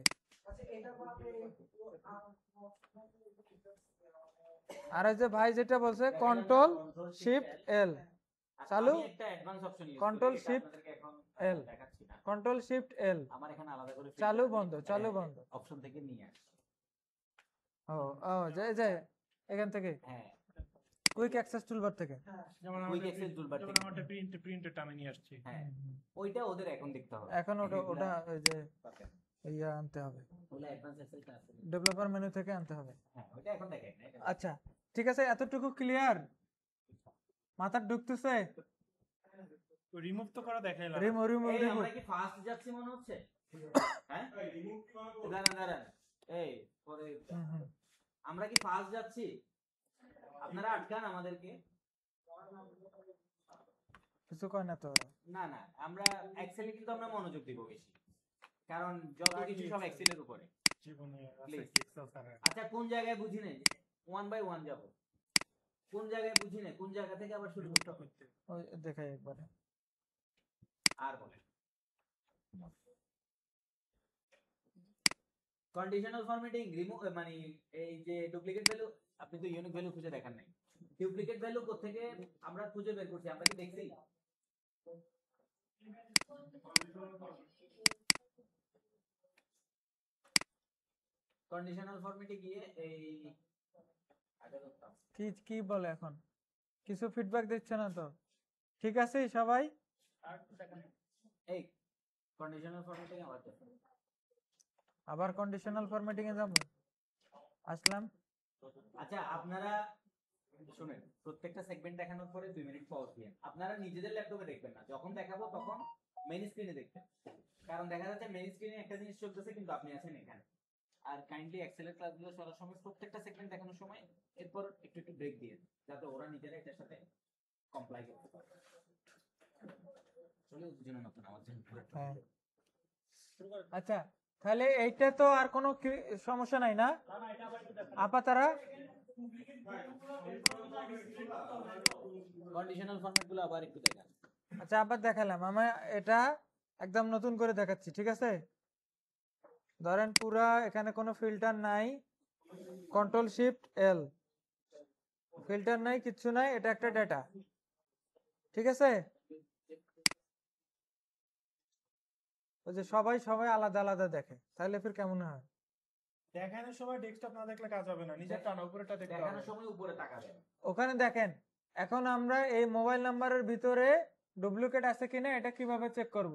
আর এই যে ভাই যেটা বলছে কন্ট্রোল শিফট এল চালু, আমি একটা অ্যাডভান্স অপশন ইউজ Control করি, Shift আপনাদেরকে এখন L, দেখাচ্ছি না, কন্ট্রোল শিফট এল আমার এখানে আলাদা করে চালু বন্ধ, চালু বন্ধ। অপশন থেকে নিয়ে আসছি। ও ও যে এখান থেকে হ্যাঁ, কুইক অ্যাক্সেস টুলবার থেকে। যেমন Quick access toolbar থেকে। আমাদের প্রিন্টেরটা আমি নিয়ে আসছি। হ্যাঁ, ওইটা ওদের এখন দেখতে হবে। এখন ওটা এগুলা ওই যে দরকার। ইয়া আনতে হবে, ওগুলা অ্যাডভান্স অ্যাক্সেসটা আছে। ডেভেলপার মেনু থেকে আনতে হবে। হ্যাঁ, ওইটা এখন দেখেন না, এটা আচ্ছা ঠিক আছে, এতটুকু ক্লিয়ার, মাথার ঢুকতেছে? রিমুভ তো করা দেখাইলাম। রিমুভ এই আমরা কি ফাস্ট যাচ্ছি মনে হচ্ছে? হ্যাঁ, দাঁড়ান এই পরে আমরা কি ফাস্ট যাচ্ছি? আপনারা আটকান আমাদেরকে। কিছু কয় না তো। না আমরা এক্সেলে কিন্তু আমরা মনোযোগ দিব বেশি, কারণ যত কিছু সব এক্সেলের উপরে। জীবনে আছে Please. এক্সেল ছাড়া। আচ্ছা, কোন জায়গায় বুঝি নাই, 1 বাই 1 যাব, কোন জায়গায় বুঝি নাই, কোন জায়গা থেকে আবার শুরু করতে হবে? ওই দেখাই একবারে। আর বলেন, কন্ডিশনাল ফরম্যাটিং রিমুভ মানে এই যে ডুপ্লিকেট ভ্যালু, আপনি তো ইউনিক ভ্যালু খুঁজে দেখান নাই। ডুপ্লিকেট ভ্যালু কোথা থেকে আমরা খুঁজে বের করছি, আমরা কি দেখছি? কন্ডিশনাল ফরম্যাটে গিয়ে এই আগে করতাম। কি কি বলে এখন? কিছু ফিডব্যাক দিচ্ছে না তো? ঠিক আছে সবাই? এই কন্ডিশনাল ফরম্যাটে আবার দেখো। আবার কন্ডিশনাল ফরম্যাটিং এ যাব। আসলাম। আচ্ছা আপনারা শুনেন, প্রত্যেকটা সেগমেন্ট দেখানোর পরে 2 মিনিট পজ দিন। আপনারা নিজেদের ল্যাপটপে দেখবেন না, যখন দেখাবো তখন মেইন স্ক্রিনে দেখবেন, কারণ দেখা যাচ্ছে মেইন স্ক্রিনে একটা জিনিস চলতেছে কিন্তু আপনি আছেন এখানে। আর কাইন্ডলি এক্সেলের ক্লাসগুলো চলার সময় প্রত্যেকটা সেগমেন্ট দেখানোর সময় এরপর একটু একটু ব্রেক দিয়ে যাতে ওরা নিজেরা এটার সাথে কমপ্লাই করতে পারে। চলে ওদের জন্য নতুন, আমার জন্য পুরো হ্যাঁ। আচ্ছা তাহলে এইটা তো আর কোনো সমস্যা নাই না? আপা তারা কন্ডিশনাল ফরম্যাটগুলো আবার একটু দেখান। আচ্ছা আবার দেখালাম, আমি এটা একদম নতুন করে দেখাচ্ছি, ঠিক আছে? ধরেন পুরা এখানে কোনো ফিল্টার নাই, কন্ট্রোল শিফট এল, ফিল্টার নাই, কিচ্ছু নাই, এটা একটা ডেটা, ঠিক আছে? ওই যে সবাই সবাই আলাদা আলাদা দেখে, তাহলে ফির কেমন হয়? দেখানোর সময় ডেস্কটপ না দেখলে কাজ হবে না, নিজের টানা উপরেটা দেখতে হবে। দেখানোর সময় উপরে তাকাবেন। ওখানে দেখেন এখন আমরা এই মোবাইল নাম্বারের ভিতরে ডুপ্লিকেট আছে কিনা এটা কিভাবে চেক করব,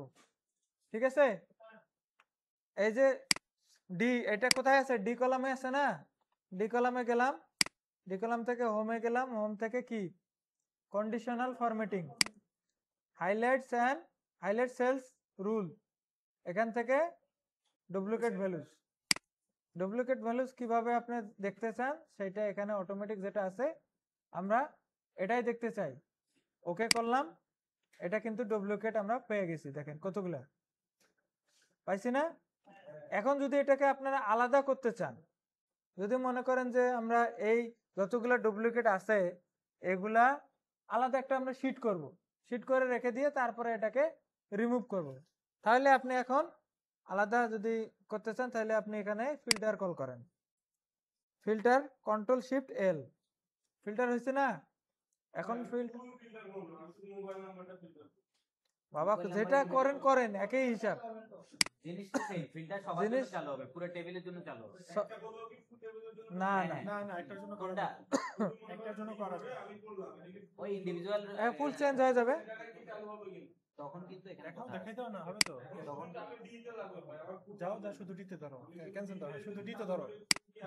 ঠিক আছে? এই যে ডি, এটা কোথায় আছে? ডি কলামে আছে না? ডি কলামে গেলাম, ডি কলাম থেকে হোমে গেলাম, হোম থেকে কি conditional formatting, highlight cells rule, এখান থেকে ডুপ্লিকেট ভ্যালুস কিভাবে আপনি দেখতে চান সেটা এখানে অটোমেটিক যেটা আছে আমরা এটাই দেখতে চাই। ওকে করলাম, এটা কিন্তু ডুপ্লিকেট আমরা পেয়ে গেছি, দেখেন কতগুলা পাইছি না? এখন যদি এটাকে আপনারা আলাদা করতে চান, যদি মনে করেন যে আমরা এই যতগুলা ডুপ্লিকেট আছে এগুলা আলাদা একটা আমরা শিট করব, শিট করে রেখে দিয়ে তারপরে এটাকে রিমুভ করব, তাহলে আপনি এখন আলাদা যদি করতে চান তাহলে আপনি এখানে ফিল্টার কল করেন, ফিল্টার কন্ট্রোল শিফট এল, ফিল্টার হয়েছে না? এখন বাবা যেটা করেন করেন একই হিসাব, জিনিসটা সেম, ফিল্টার সবার জন্য চালু হবে, পুরো টেবিলের জন্য চালু হবে। না না না না, একটার জন্য করা কোনটা? যাবে। একটার জন্য করা যাবে। ওই ইন্ডিভিজুয়াল ফুল চেঞ্জ হয়ে যাবে। তখন কিন্তু এখানে দেখাও, কথা দেখাই দাও না, হবে তো। তখন যাও যা, শুধু ডিতে ধরো, ক্যান্সেল দাও, শুধু ডিতে ধরো,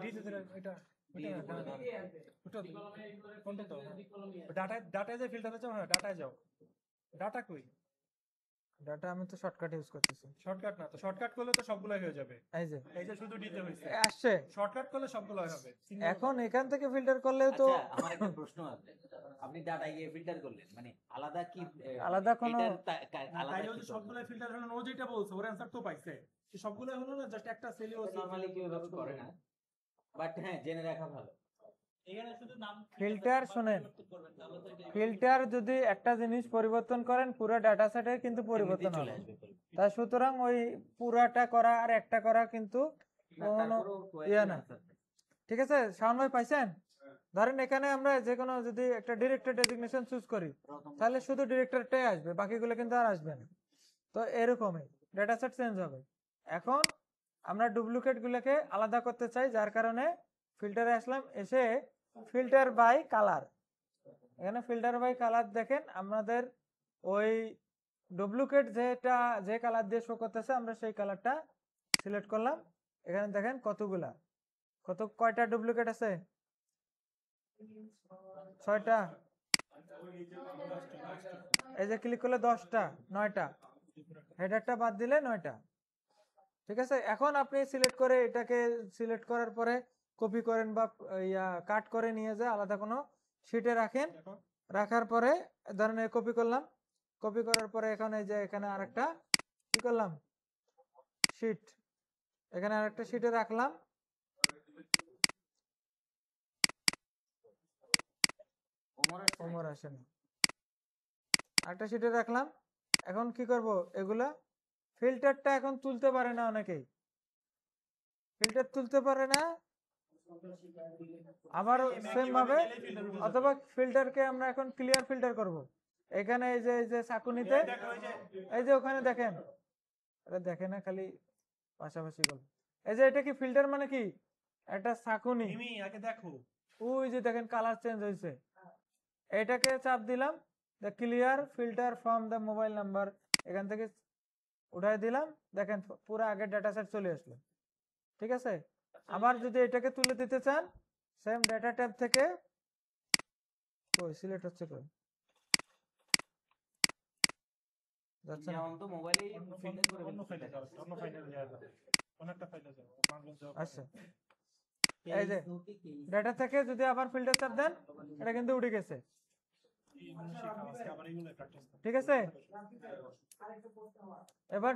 ডিতে ধরে এটা কোনটা তো ডাটায় যে ফিল্টারে যাও, হ্যাঁ ডাটায় যাও। ডাটা কই? ডাটা আমি তো শর্টকাট ইউজ করতেছি। শর্টকাট না তো, শর্টকাট করলে তো সবগুলাই হয়ে যাবে। এই যে শুধু ডিতে হইছে, আসছে, শর্টকাট করলে সবগুলাই হবে। এখন এখান থেকে ফিল্টার করলেও তো আচ্ছা আমার একটা প্রশ্ন আছে, আপনি ডাটা গিয়ে ফিল্টার করলেন মানে আলাদা কি আলাদা কোনো আলাদা তাই যদি সবগুলাই ফিল্টার হলো, ও যেটা বলছে ওর অ্যানসার তো পাইছে, সবগুলাই হলো না, জাস্ট একটা সেলই ও নরমালি কেউ এভাবে করে না, বাট হ্যাঁ জেনে রাখা ভালো। এখানে শুধু নাম ফিল্টার শোনেন, করবেন তাহলে তো এটা ফিল্টার যদি একটা জিনিস পরিবর্তন করেন পুরো ডাটা সেটে কিন্তু পরিবর্তন চলে হবে, আসবে। তাই সুতরাং ওই পুরাটা করা আর একটা করা কিন্তু কোনো ইয়ে না, ঠিক আছে? শাওন ভাই পাইছেন? ধরেন এখানে আমরা যে কোনো যদি একটা ডিরেক্টর ডেজিগনেশন চুজ করি তাহলে শুধু ডিরেক্টরটাই আসবে, বাকিগুলো কিন্তু আর আসবে না। তো এরকমই ডেটা সেট চেঞ্জ হবে। এখন আমরা ডুপ্লিকেট গুলোকে আলাদা করতে চাই, যার কারণে ফিল্টারে আসলাম, এসে ফিল্টার বাই কালার, এখানে ফিল্টার বাই কালার দেখেন আমাদের ওই ডুপ্লিকেট যেটা যে কালার দিয়ে শো করতেছে আমরা সেই কালারটা সিলেক্ট করলাম। এখানে দেখেন কয়টা ডুপ্লিকেট আছে? 6টা। এই যে ক্লিক করলে 10টা, 9টা, হেডারটা বাদ দিলে 9টা, ঠিক আছে? এখন আপনি সিলেক্ট করে এটাকে সিলেক্ট করার পরে কপি করেন বা কাট করে নিয়ে যায় আলাদা কোনো শিটে রাখেন, রাখার পরে ধরেন কপি করলাম, কপি করার পরে এখন এই যে এখানে আরেকটা কি করলাম শিট, এখানে আরেকটা শিটে রাখলাম, ওমর আসেন, আরেকটা শিটে রাখলাম। এখন কি করব, এগুলা ফিল্টারটা এখন তুলতে পারে না, অনেকেই ফিল্টার তুলতে পারে না, আবার সেম ভাবে অথবা ফিল্টারকে আমরা এখন ক্লিয়ার ফিল্টার করব, এখানে এই যে চাকুনিতে দেখো এই যে এই যে ওখানে দেখেন, এটা দেখে না খালি পাশাপাশি গল্প। এই যে এটা কি ফিল্টার মানে কি, একটা চাকুনি, মিমি আগে দেখো ওই যে দেখেন কালার চেঞ্জ হয়েছে, এটাকে চাপ দিলাম, the clear filter from the mobile number, এখান থেকে উঠাই দিলাম, দেখেন পুরো আগের ডাটা সেট চলে আসলো। ঠিক আছে, আবার যদি এটাকে তুলে দিতে চান সেম ডাটা ট্যাব থেকে, কই সিলেক্ট হচ্ছে কই যাচ্ছে না? যেমন তো মোবাইলে ফিল্টার করে অন্য ফাইলে যাও, অন্য ফাইলে যাও, অন্য একটা ফাইলে যাও, বাংলা যাও। আচ্ছা, এই যে ডাটা থেকে যদি আবার ফিল্টার চাপ দেন, এটা কিন্তু উঠে গেছে। এই মানুষ শেখাও, আজকে আবার এইগুলো প্র্যাকটিস করো। ঠিক আছে, এবার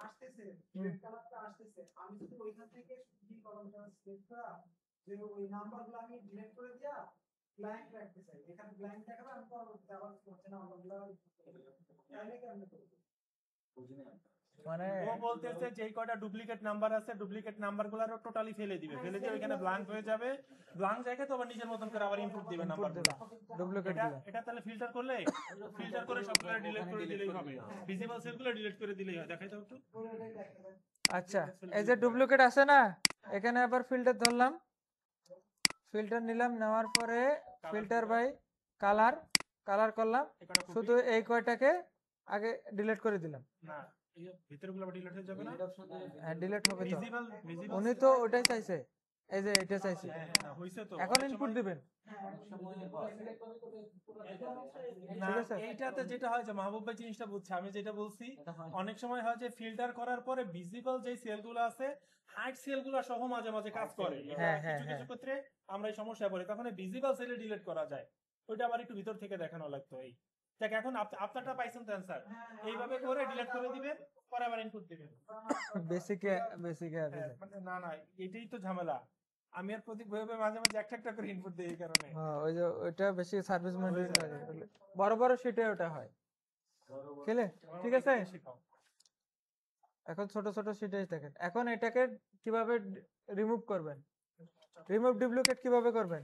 আসতেছে রেড কালারটা আসতেছে, আমি যদি ওইখান থেকে কি কলমটা সিলেক্ট করা, যে ওই নাম্বারগুলো আমি ডিলিট করে দিয়া ব্ল্যাঙ্ক রাখতে চাই, এখানে ব্ল্যাঙ্ক দেখাবে, আমি পরবর্তীতে আবার করতে নাম্বারগুলো তাহলে কেমনে করব? মানে ও বলতেছে যে কয়টা ডুপ্লিকেট নাম্বার আছে, ডুপ্লিকেট নাম্বারগুলো টোটালি ফেলে দিবে, ফেলে দিয়ে ওখানে ব্ল্যাঙ্ক হয়ে যাবে, ব্ল্যাঙ্ক জায়গায় তো আবার নিজের মতন করে আবার ইনপুট দিবে নাম্বারগুলো। ডুপ্লিকেট এটা দিবেন। এটা তাহলে ফিল্টার করলে, ফিল্টার করে সবগুলো ডিলিট করে দিলেই হবে, ভিজিবল সেলগুলো ডিলিট করে দিলেই হয়। দেখাই দাও একটু। পুরোটাই দেখতে পাই। আচ্ছা, এই যে ডুপ্লিকেট আছে না, এখানে আবার ফিল্টার ধরলাম, ফিল্টার নিলাম, নেওয়ার পরে ফিল্টার বাই কালার, কালার করলাম, এই কয়টা শুধু এই কয়টাকে আগে ডিলিট করে দিলাম। না, এই ভিতরগুলো আবার ডিলিট হয়ে যাবে না, হ্যাঁ ডিলিট হবে তো, ভিজিবল ভিজিবল উনি তো ওটাই চাইছে, এই যে এটা চাইছে, হইছে তো। এখন অনেক ইনপুট সময়- দিবেন। না, ঠিক আছে। এইটাতে যেটা হয় যে মাহবুব ভাই জিনিসটা বুঝছে, আমি যেটা বলছি, অনেক সময় হয় যে ফিল্টার করার পরে ভিজিবল যে সেলগুলো আছে, হাইড সেলগুলো সহ মাঝে মাঝে কাজ করে। হ্যাঁ, হ্যাঁ, কিছু কিছু হ্যাঁ। ক্ষেত্রে আমরা এই সমস্যায় পড়ি, তখন ভিজিবল সেলে ডিলিট করা যায়, ওইটা আবার একটু ভিতর থেকে দেখানো লাগতো। এই দেখ এখন আপনারটা পাইছেন তো অ্যান্সার, এইভাবে করে ডিলিট করে দিবেন, পরে আবার ইনপুট দিবেন। বেসিকে বেসিকে হ্যাঁ, মানে না না, এটাই তো ঝামেলা, আমি আর প্রতীক ভাবে মাঝে মাঝে একটা একটা করে ইনপুট দিই এই কারণে। হ্যাঁ, ওই যে ওইটা বেশি সার্ভিস মেনটেন লাগে, বড় বড় শিটে ওটা হয়। খেলে ঠিক আছে, শেখাও। এখন ছোট ছোট শিটে দেখেন। এখন এটাকে কিভাবে রিমুভ করবেন, রিমুভ ডুপ্লিকেট কিভাবে করবেন,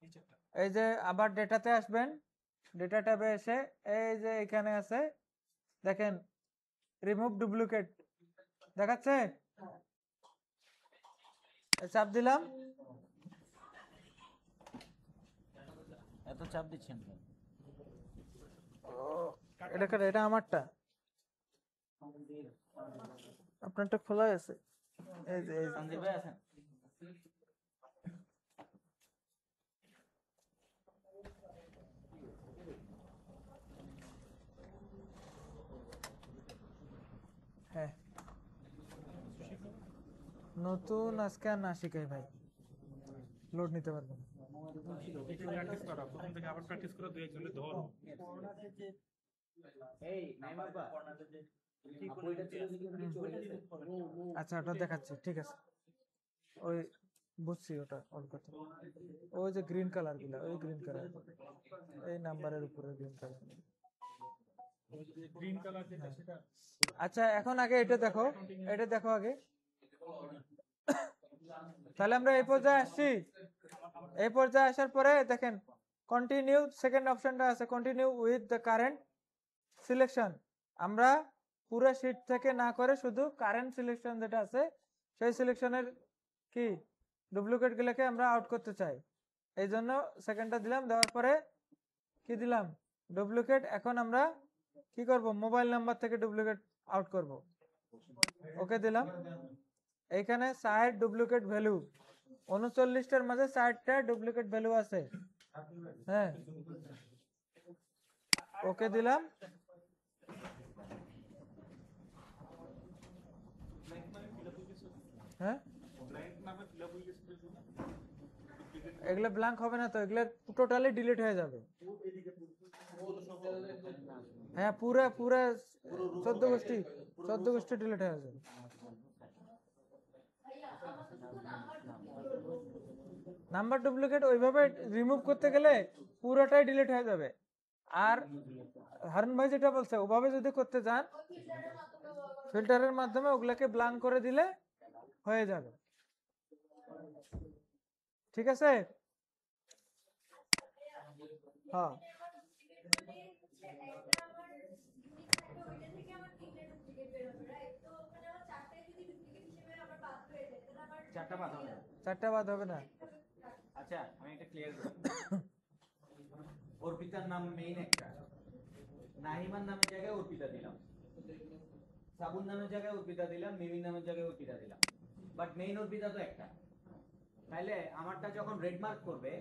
নিচেরটা। এই যে আবার ডেটাতে আসবেন, ডেটা ট্যাবে এসে এই যে এখানে আছে দেখেন রিমুভ ডুপ্লিকেট দেখাচ্ছে, চাপ দিলাম, এত চাপ দিচ্ছেন কেন? এটা আমারটা, আপনারটা খোলা আছে, এই যে সন্দীপ ভাই আছেন? হ্যাঁ, নতুন আজকে আর না শিখাই ভাই, লোড নিতে পারবেন। একটু প্র্যাকটিস করো, প্রথম থেকে আবার প্র্যাকটিস করো, দুই একজনে ধরো। এই নাইম আব্বা, আপুইটা ছিল যে কি চলে গেছে? আচ্ছা ওটা দেখাচ্ছি, ঠিক আছে, ওই বুঝছি ওটা অন করতে, ওই যে গ্রিন কালার গুলা, ওই গ্রিন কালার, এই নাম্বারের উপরে গ্রিন কালার। গ্রিন কালার যেটা সেটা আচ্ছা এখন আগে এটা দেখো, এটা দেখো আগে, তাহলে আমরা এই পর্যায়ে আসছি। এই পর্যায়ে আসার পরে দেখেন কন্টিনিউ, সেকেন্ড অপশনটা আছে continue with the current selection. আমরা পুরো শীট থেকে না করে শুধু কারেন্ট সিলেকশন যেটা আছে সেই সিলেকশনের কি ডুপ্লিকেট গুলোকে আমরা আউট করতে চাই, এই জন্য সেকেন্ডটা দিলাম, দেওয়ার পরে কি দিলাম ডুপ্লিকেট। এখন আমরা কি করব, মোবাইল নাম্বার থেকে ডুপ্লিকেট আউট করব, ওকে দিলাম। এইখানে 60 ডুপ্লিকেট ভ্যালু, 39টার মাঝে 60টা ডুপ্লিকেট ভ্যালু আছে, হ্যাঁ ওকে দিলাম। হ্যাঁ এগুলো ব্ল্যাঙ্ক হবে না তো, এগুলো টোটালি ডিলিট হয়ে যাবে। হ্যাঁ পুরা পুরা 14 গোষ্ঠী ডিলিট হয়ে যাবে। ভাইয়া আমাকে শুধু নাম্বার নাম্বার ডুপ্লিকেট ওইভাবে রিমুভ করতে গেলে পুরোটাই ডিলিট হয়ে যাবে। আর হারুন ভাই যেটা বলছে ওভাবে যদি করতে যান, ফিল্টারের মাধ্যমে ওগুলাকে ব্ল্যাঙ্ক করে দিলে হয়ে যাবে। ঠিক আছে, হ্যাঁ এখানে আমার duplicate মানে হচ্ছে একটা আমার unique থাকে ওইটা থেকে আমার 3টে duplicate বের হবে রাইট তো ওখানে আমার 4টাই যদি duplicate হিসেবে আমার বাদ হয়ে যায় তাহলে আমার 4টা বাদ হবে না। 4টা বাদ হবে না। আচ্ছা আমি একটা ক্লিয়ার করি। অর্পিতার নাম মেইন একটা, নাহিমার নামের জায়গায় অর্পিতা দিলাম, সাবুন নামের জায়গায় অর্পিতা দিলাম, মিমির নামের জায়গায় অর্পিতা দিলাম, বাট মেইন অর্পিতা তো একটা। তাইলে আমারটা যখন রেড মার্ক করবে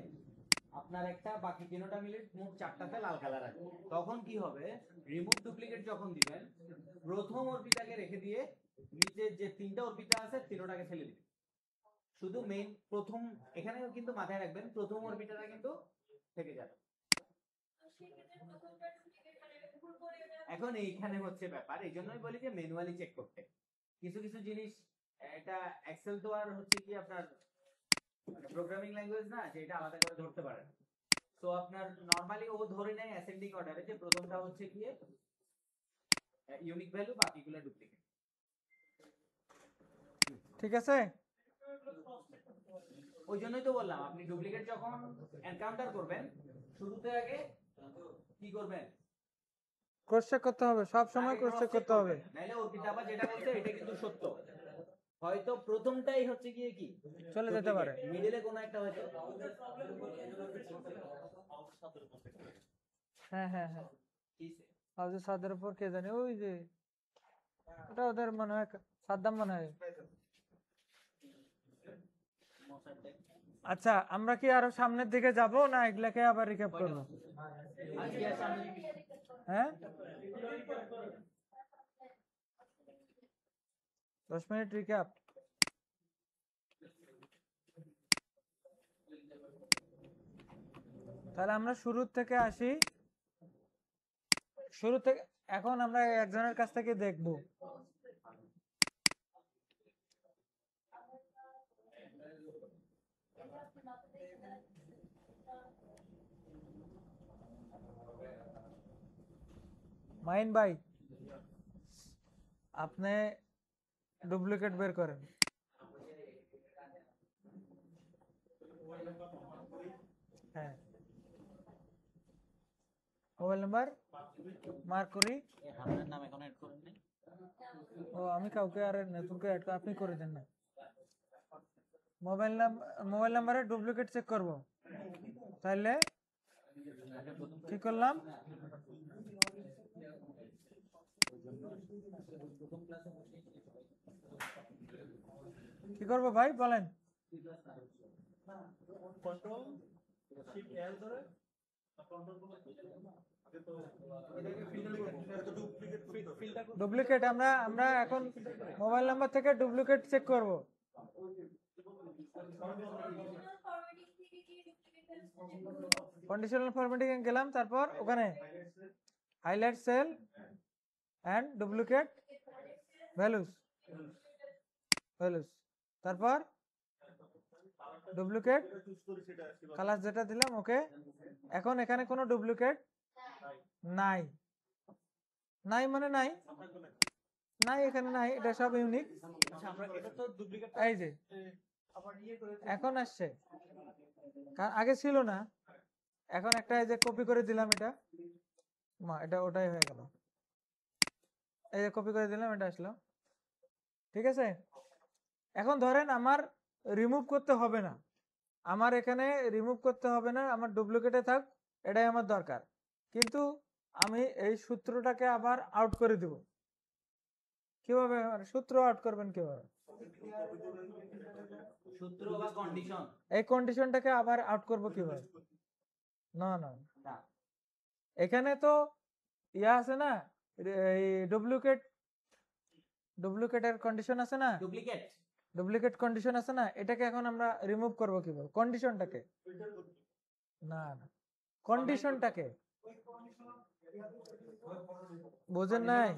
আপনার একটা, বাকি তিনটা মিলে মোট 4টাতে লাল কালার আছে, তখন কি হবে রিমুভ ডুপ্লিকেট যখন দিবেন প্রথম অর্পিতাকে রেখে দিয়ে নিচে যে 3টা অর্পিতা আছে 3টাকে ফেলে দিবেন, শুধু মেইন প্রথম, এখানেও কিন্তু মাথায় রাখবেন প্রথম অর্পিতাটা কিন্তু থেকে যাবে। এখন এইখানে হচ্ছে ব্যাপার, এই জন্যই বলি যে ম্যানুয়ালি চেক করতে। কিছু কিছু জিনিস এটা এক্সেল তো আর হচ্ছে কি আপনার প্রোগ্রামিং ল্যাঙ্গুয়েজ না যে এটা আলাদা করে ধরতে পারে। তো আপনার নরমালি ও ধরে নেয় অ্যাসেন্ডিং অর্ডারে যে প্রথমটা হচ্ছে কি ইউনিক ভ্যালু, বাকিগুলো ডুপ্লিকেট। ঠিক আছে। ওই জন্যই তো বললাম আপনি ডুপ্লিকেট যখন এনকাউন্টার করবেন শুরুতে আগে কি করবেন, ক্রস চেক করতে হবে, সব সময় ক্রস চেক করতে হবে। নাইলে অর্পিতা আবার যেটা বলছে এটা কিন্তু সত্য, হয়তো প্রথমটাই হচ্ছে গিয়ে কি চলে যেতে পারে। মিডলে কোনো একটা হয়তো। হ্যাঁ হ্যাঁ হ্যাঁ হাউজে সাদের উপর কে জানে, ওই যে ওটা ওদের মনে হয় সাদ্দাম মনে হয়। আচ্ছা আমরা কি আরো সামনের দিকে যাব না এগুলাকে আবার রিক্যাপ করব? হ্যাঁ 10 মিনিট রিক্যাপ। তাহলে আমরা শুরু থেকে আসি, শুরু থেকে এখন আমরা একজনের কাছ থেকে দেখব। মাইন ভাই আপনি ডুপ্লিকেট বের করেন। হ্যাঁ মোবাইল নাম্বার মার্ক করি। আপনার নাম এখন অ্যাড করেন নাই? ও আমি কাউকে আর নতুনকে অ্যাড আপনি করে দেন না। মোবাইল নাম্বারে ডুপ্লিকেট চেক করব, তাহলে কি করলাম, কি করব ভাই বলেন? কন্ট্রোল শিফট এল ধরে ডুপ্লিকেট আমরা এখন মোবাইল নাম্বার থেকে ডুপ্লিকেট চেক করব। কন্ডিশনাল ফরম্যাটিং এ গেলাম, তারপর ওখানে highlight cell and duplicate values, তারপর ডুপ্লিকেট কালার যেটা দিলাম ওকে। এখন এখানে কোনো ডুপ্লিকেট নাই, নাই মানে নাই, নাই এখানে নাই, এটা সব ইউনিক। এই যে এখন আসছে, আগে ছিল না, এখন একটা এই যে কপি করে দিলাম, এটা এটা ওটাই হয়ে গেল। এই যে কপি করে দিলাম, এটা আসলো। ঠিক আছে, এখন ধরেন আমার রিমুভ করতে হবে না, আমার এখানে রিমুভ করতে হবে না, আমার ডুপ্লিকেটে থাক, এটাই আমার দরকার। কিন্তু আমি এই সূত্রটাকে আবার আউট করে দিব। কিভাবে সূত্র আউট করবেন, কিভাবে সূত্র বা কন্ডিশন, এই কন্ডিশনটাকে আবার আউট করব কিভাবে? না না না এখানে তো ইয়া আছে না, এই ডুপ্লিকেটের কন্ডিশন আছে না, ডুপ্লিকেট কন্ডিশন আছে না, এটাকে এখন আমরা রিমুভ করব কিভাবে? কন্ডিশনটাকে না না কন্ডিশনটাকে বুঝেন নাই?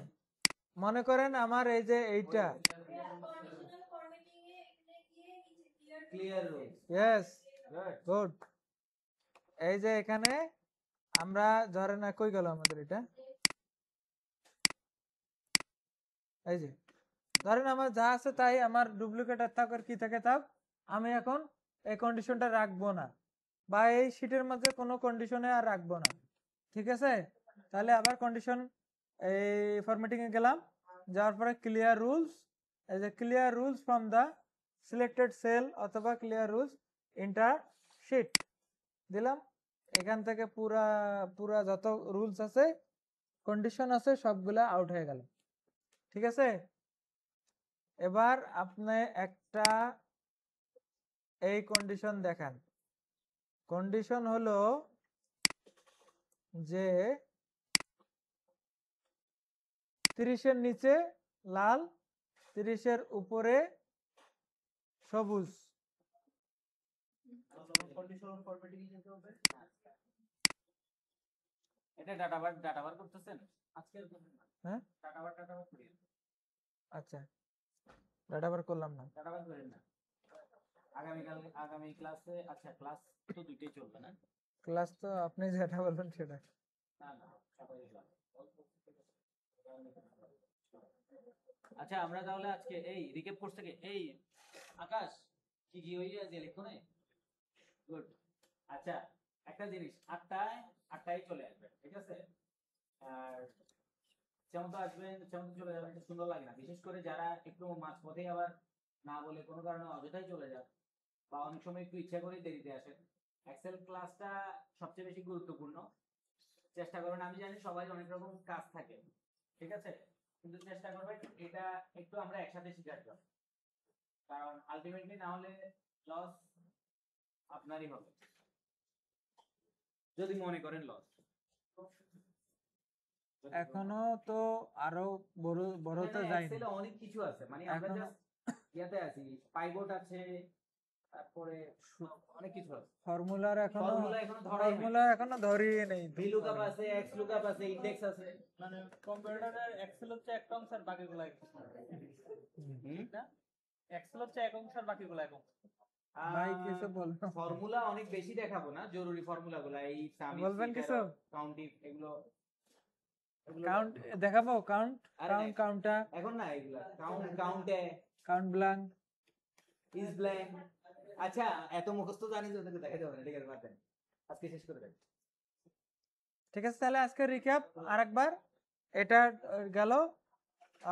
মনে করেন আমার এই যে এইটা ক্লিয়ার, ইয়েস গুড, এই যে এখানে আমরা ধরেন কই গেল আমাদের এটা, এই যে ধরেন আমার যা আছে তাই, আমার ডুপ্লিকেট থাক আর কি থাকে থাক, আমি এখন এই কন্ডিশনটা রাখবো না, বা এই শীটের মধ্যে কোনো কন্ডিশনে আর রাখবো না, ঠিক আছে? তাহলে আবার কন্ডিশন এই ফরম্যাটিং এ গেলাম, যাওয়ার পরে ক্লিয়ার রুলস, এই যে clear rules from the selected cell অথবা ক্লিয়ার রুলস ইন্টার শীট দিলাম। এখান থেকে পুরা পুরা যত রুলস আছে কন্ডিশন আছে সবগুলা আউট হয়ে গেল, ঠিক আছে? এবার আপনি একটা এই কন্ডিশন দেখান। কন্ডিশন হলো যে 30-এর নিচে লাল, 30-এর উপরে সবুজ। কন্ডিশনাল ফরম্যাটিং এ যেতে হবে। এটা ডাটা বার করতেছেন আজকে? হ্যাঁ ডাটা বার করি, আচ্ছা, ডাটা বার করলাম না। ডাটা বার করেন না আগামী ক্লাসে। আচ্ছা ক্লাস তো দুইটাই চলবে না? ক্লাস তো আপনি যেটা বলবেন সেটা। না না সবাই class। আচ্ছা আমরা তাহলে আজকে এই রিক্যাপ কোর্স থেকে এই আকাশ কি কি হইয়া যে লিখনে গুড। আচ্ছা একটা জিনিস, 8টায় চলে আসবেন, ঠিক আছে? আর যেমন তো আসবেন যেমন চলে যাবেন, এটা সুন্দর লাগে না, বিশেষ করে যারা একটু মাঝপথে আবার না বলে কোনো কারণে অযথাই চলে যান বা অনেক সময় একটু ইচ্ছা করে দেরিতে আসেন। এক্সেল ক্লাসটা সবচেয়ে বেশি গুরুত্বপূর্ণ। চেষ্টা করবেন, আমি জানি সবাই অনেক রকম কাজ থাকে, ঠিক আছে, কিন্তু চেষ্টা করবেন এটা একটু আমরা একসাথে শিখার জন্য, কারণ আলটিমেটলি না হলে লস আপনারই হবে যদি মনে করেন লস। এখনো তো আরো বড়তে যায়নি, এক্সেলে অনেক কিছু আছে, মানে আমরা এখনো জাস্ট ইয়াতে আছি, পাইভট আছে, তারপরে অনেক কিছু আছে, ফর্মুলার এখনো ফর্মুলা এখনো ধরিয়ে নেই। ভিলুকআপ আছে, এক্স লুকআপ আছে, ইনডেক্স আছে। মানে কম্পিউটারের এক্সেল হচ্ছে একটা অংশ আর বাকিগুলো এক অংশ। না এক্সেল হচ্ছে এক অংশ আর বাকিগুলো এক অংশ। ভাই কিছু বলবো? ফর্মুলা অনেক বেশি দেখাবো না, জরুরি ফর্মুলাগুলো এই সাম বলবেন কিছু? কাউন্টিং এগুলো কাউন্ট দেখাবো? কাউন্ট আরে না, কাউন্টার, এখন না এগুলা কাউন্টে কাউন্ট ব্ল্যাঙ্ক। Is blank. আচ্ছা এত মুখস্থ জানি যে ওদেরকে দেখাতে হবে না, ঠিক আছে বাদ দেন, আজকে শেষ করে দেন। ঠিক আছে, তাহলে আজকে রিক্যাপ আরেকবার, এটা গেল।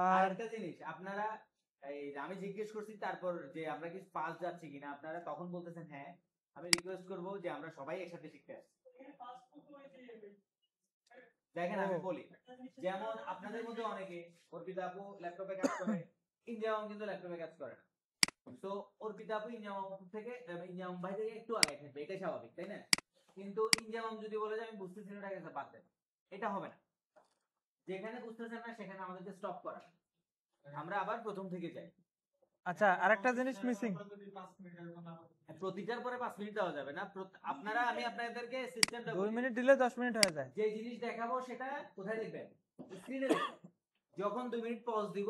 আর আরেকটা জিনিস আপনারা এই যে আমি জিজ্ঞেস করছি তারপর যে আমরা কি পাস যাচ্ছি কিনা, আপনারা তখন বলতেছেন হ্যাঁ, আমি রিকোয়েস্ট করব যে আমরা সবাই একসাথে শিখতে আসি। দেখেন আমি বলি, যেমন আপনাদের মধ্যে অনেকে অর্পিতা আপু ল্যাপটপে কাজ করে, ইনজাম কিন্তু ল্যাপটপে কাজ করে না, তো অর্পিতা আপু ইনজাম থেকে ইনজাম ভাই থেকে একটু আগে থাকবে, এটাই স্বাভাবিক, তাই না? কিন্তু ইনজাম যদি বলে যে আমি বুঝতেছি না, এটা বাদ দেন, এটা হবে না। যেখানে বুঝতেছেন না সেখানে আমাদেরকে স্টপ করা, আমরা আবার প্রথম থেকে যাই। আচ্ছা, আরেকটা জিনিস মিসিং। প্রতিটার পরে 5 মিনিট দেওয়া যাবে না, আপনারা আমি আপনাদেরকে সিস্টেমটা 2 মিনিট দিলে 10 মিনিট হয়ে যায়। যে জিনিস দেখাবো সেটা কোথায় দেখবেন? স্ক্রিনে দেখবেন। যখন 2 মিনিট পজ দিব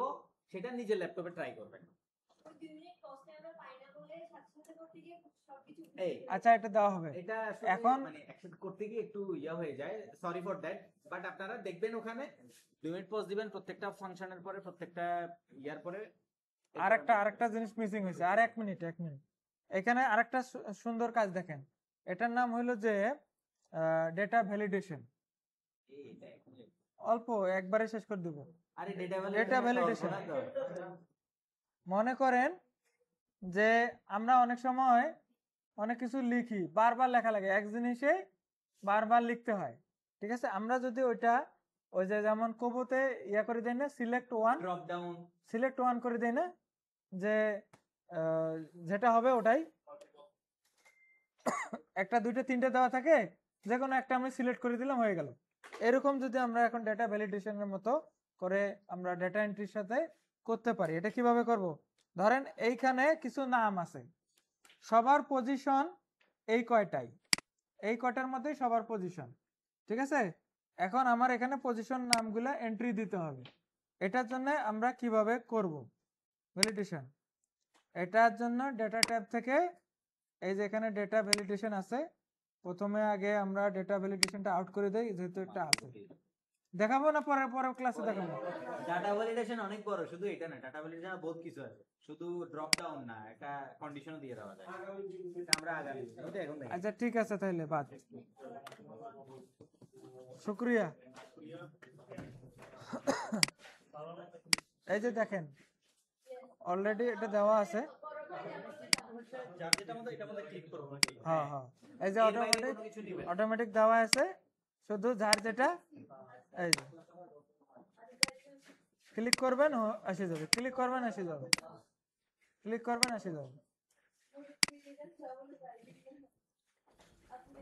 সেটা নিজের ল্যাপটপে ট্রাই করবেন। ওই 2 মিনিট পজটা আমরা পাই না বলে সাথে সাথে করতে গিয়ে সবকিছু এই আচ্ছা, এটা দেওয়া হবে। এটা এখন মানে একসাথে করতে গিয়ে একটু ইয়া হয়ে যায়, সরি ফর দ্যাট, বাট আপনারা দেখবেন ওখানে 2 মিনিট পজ দিবেন প্রত্যেকটা ফাংশনের পরে, প্রত্যেকটা ইয়ার পরে। আরেকটা জিনিস মিসিং হয়েছে, আর 1 মিনিট। এখানে আরেকটা সুন্দর কাজ দেখেন, এটার নাম হলো যে ডেটা ভ্যালিডেশন। অল্প একবারে শেষ করে দিব। আরে ডেটা ভ্যালিডেশন মনে করেন যে আমরা অনেক সময় অনেক কিছু লিখি, বারবার লেখা লাগে, এক জিনিসে বারবার লিখতে হয়, ঠিক আছে? আমরা যদি ওইটা ওই যে যেমন কবুতে ইয়া করে দেই না, সিলেক্ট ওয়ান করে দেই না, যে যেটা হবে ওটাই, একটা দুইটা তিনটা দেওয়া থাকে, যে কোনো একটা আমি সিলেক্ট করে দিলাম, হয়ে গেল। এরকম যদি আমরা এখন ডেটা ভ্যালিডেশনের মতো করে আমরা ডেটা এন্ট্রির সাথে করতে পারি, এটা কিভাবে করব? ধরেন এইখানে কিছু নাম আছে, সবার পজিশন এই কয়টার মধ্যে সবার পজিশন, ঠিক আছে? এখন আমার এখানে পজিশন নামগুলা এন্ট্রি দিতে হবে। এটার জন্য আমরা কিভাবে করব ভ্যালিডেশন? এটার জন্য ডেটা ট্যাব থেকে এই যে এখানে ডেটা ভ্যালিডেশন আছে, প্রথমে আগে আমরা ডেটা ভ্যালিডেশনটা আউট করে দেই, যেহেতু এটা আছে, দেখাবো না পরে পরে ক্লাসে দেখাবো? ডাটা ভ্যালিডেশন অনেক বড়, শুধু এটা না, ডাটা ভ্যালিডেশন বহুত কিছু আছে, শুধু ড্রপ ডাউন না, একটা কন্ডিশনও দিয়ে দেওয়া যায়। এটা আমরা আগামী এটা এখন দেখি। আচ্ছা ঠিক আছে তাহলে বাদ। শুক্রিয়া। এই যে দেখেন অলরেডি এটা দেওয়া আছে। যার যেটা মতো এটা মধ্যে ক্লিক করব নাকি? হ্যাঁ হ্যাঁ, এই যে এর বাইরে অটোমেটিক কোনো কিছু নিবে না। অটোমেটিক দেওয়া আছে, শুধু যার যেটা এই যে ক্লিক করবেন এসে যাবে, ক্লিক করবেন এসে যাবে, ক্লিক করবেন এসে যাবে। আপনি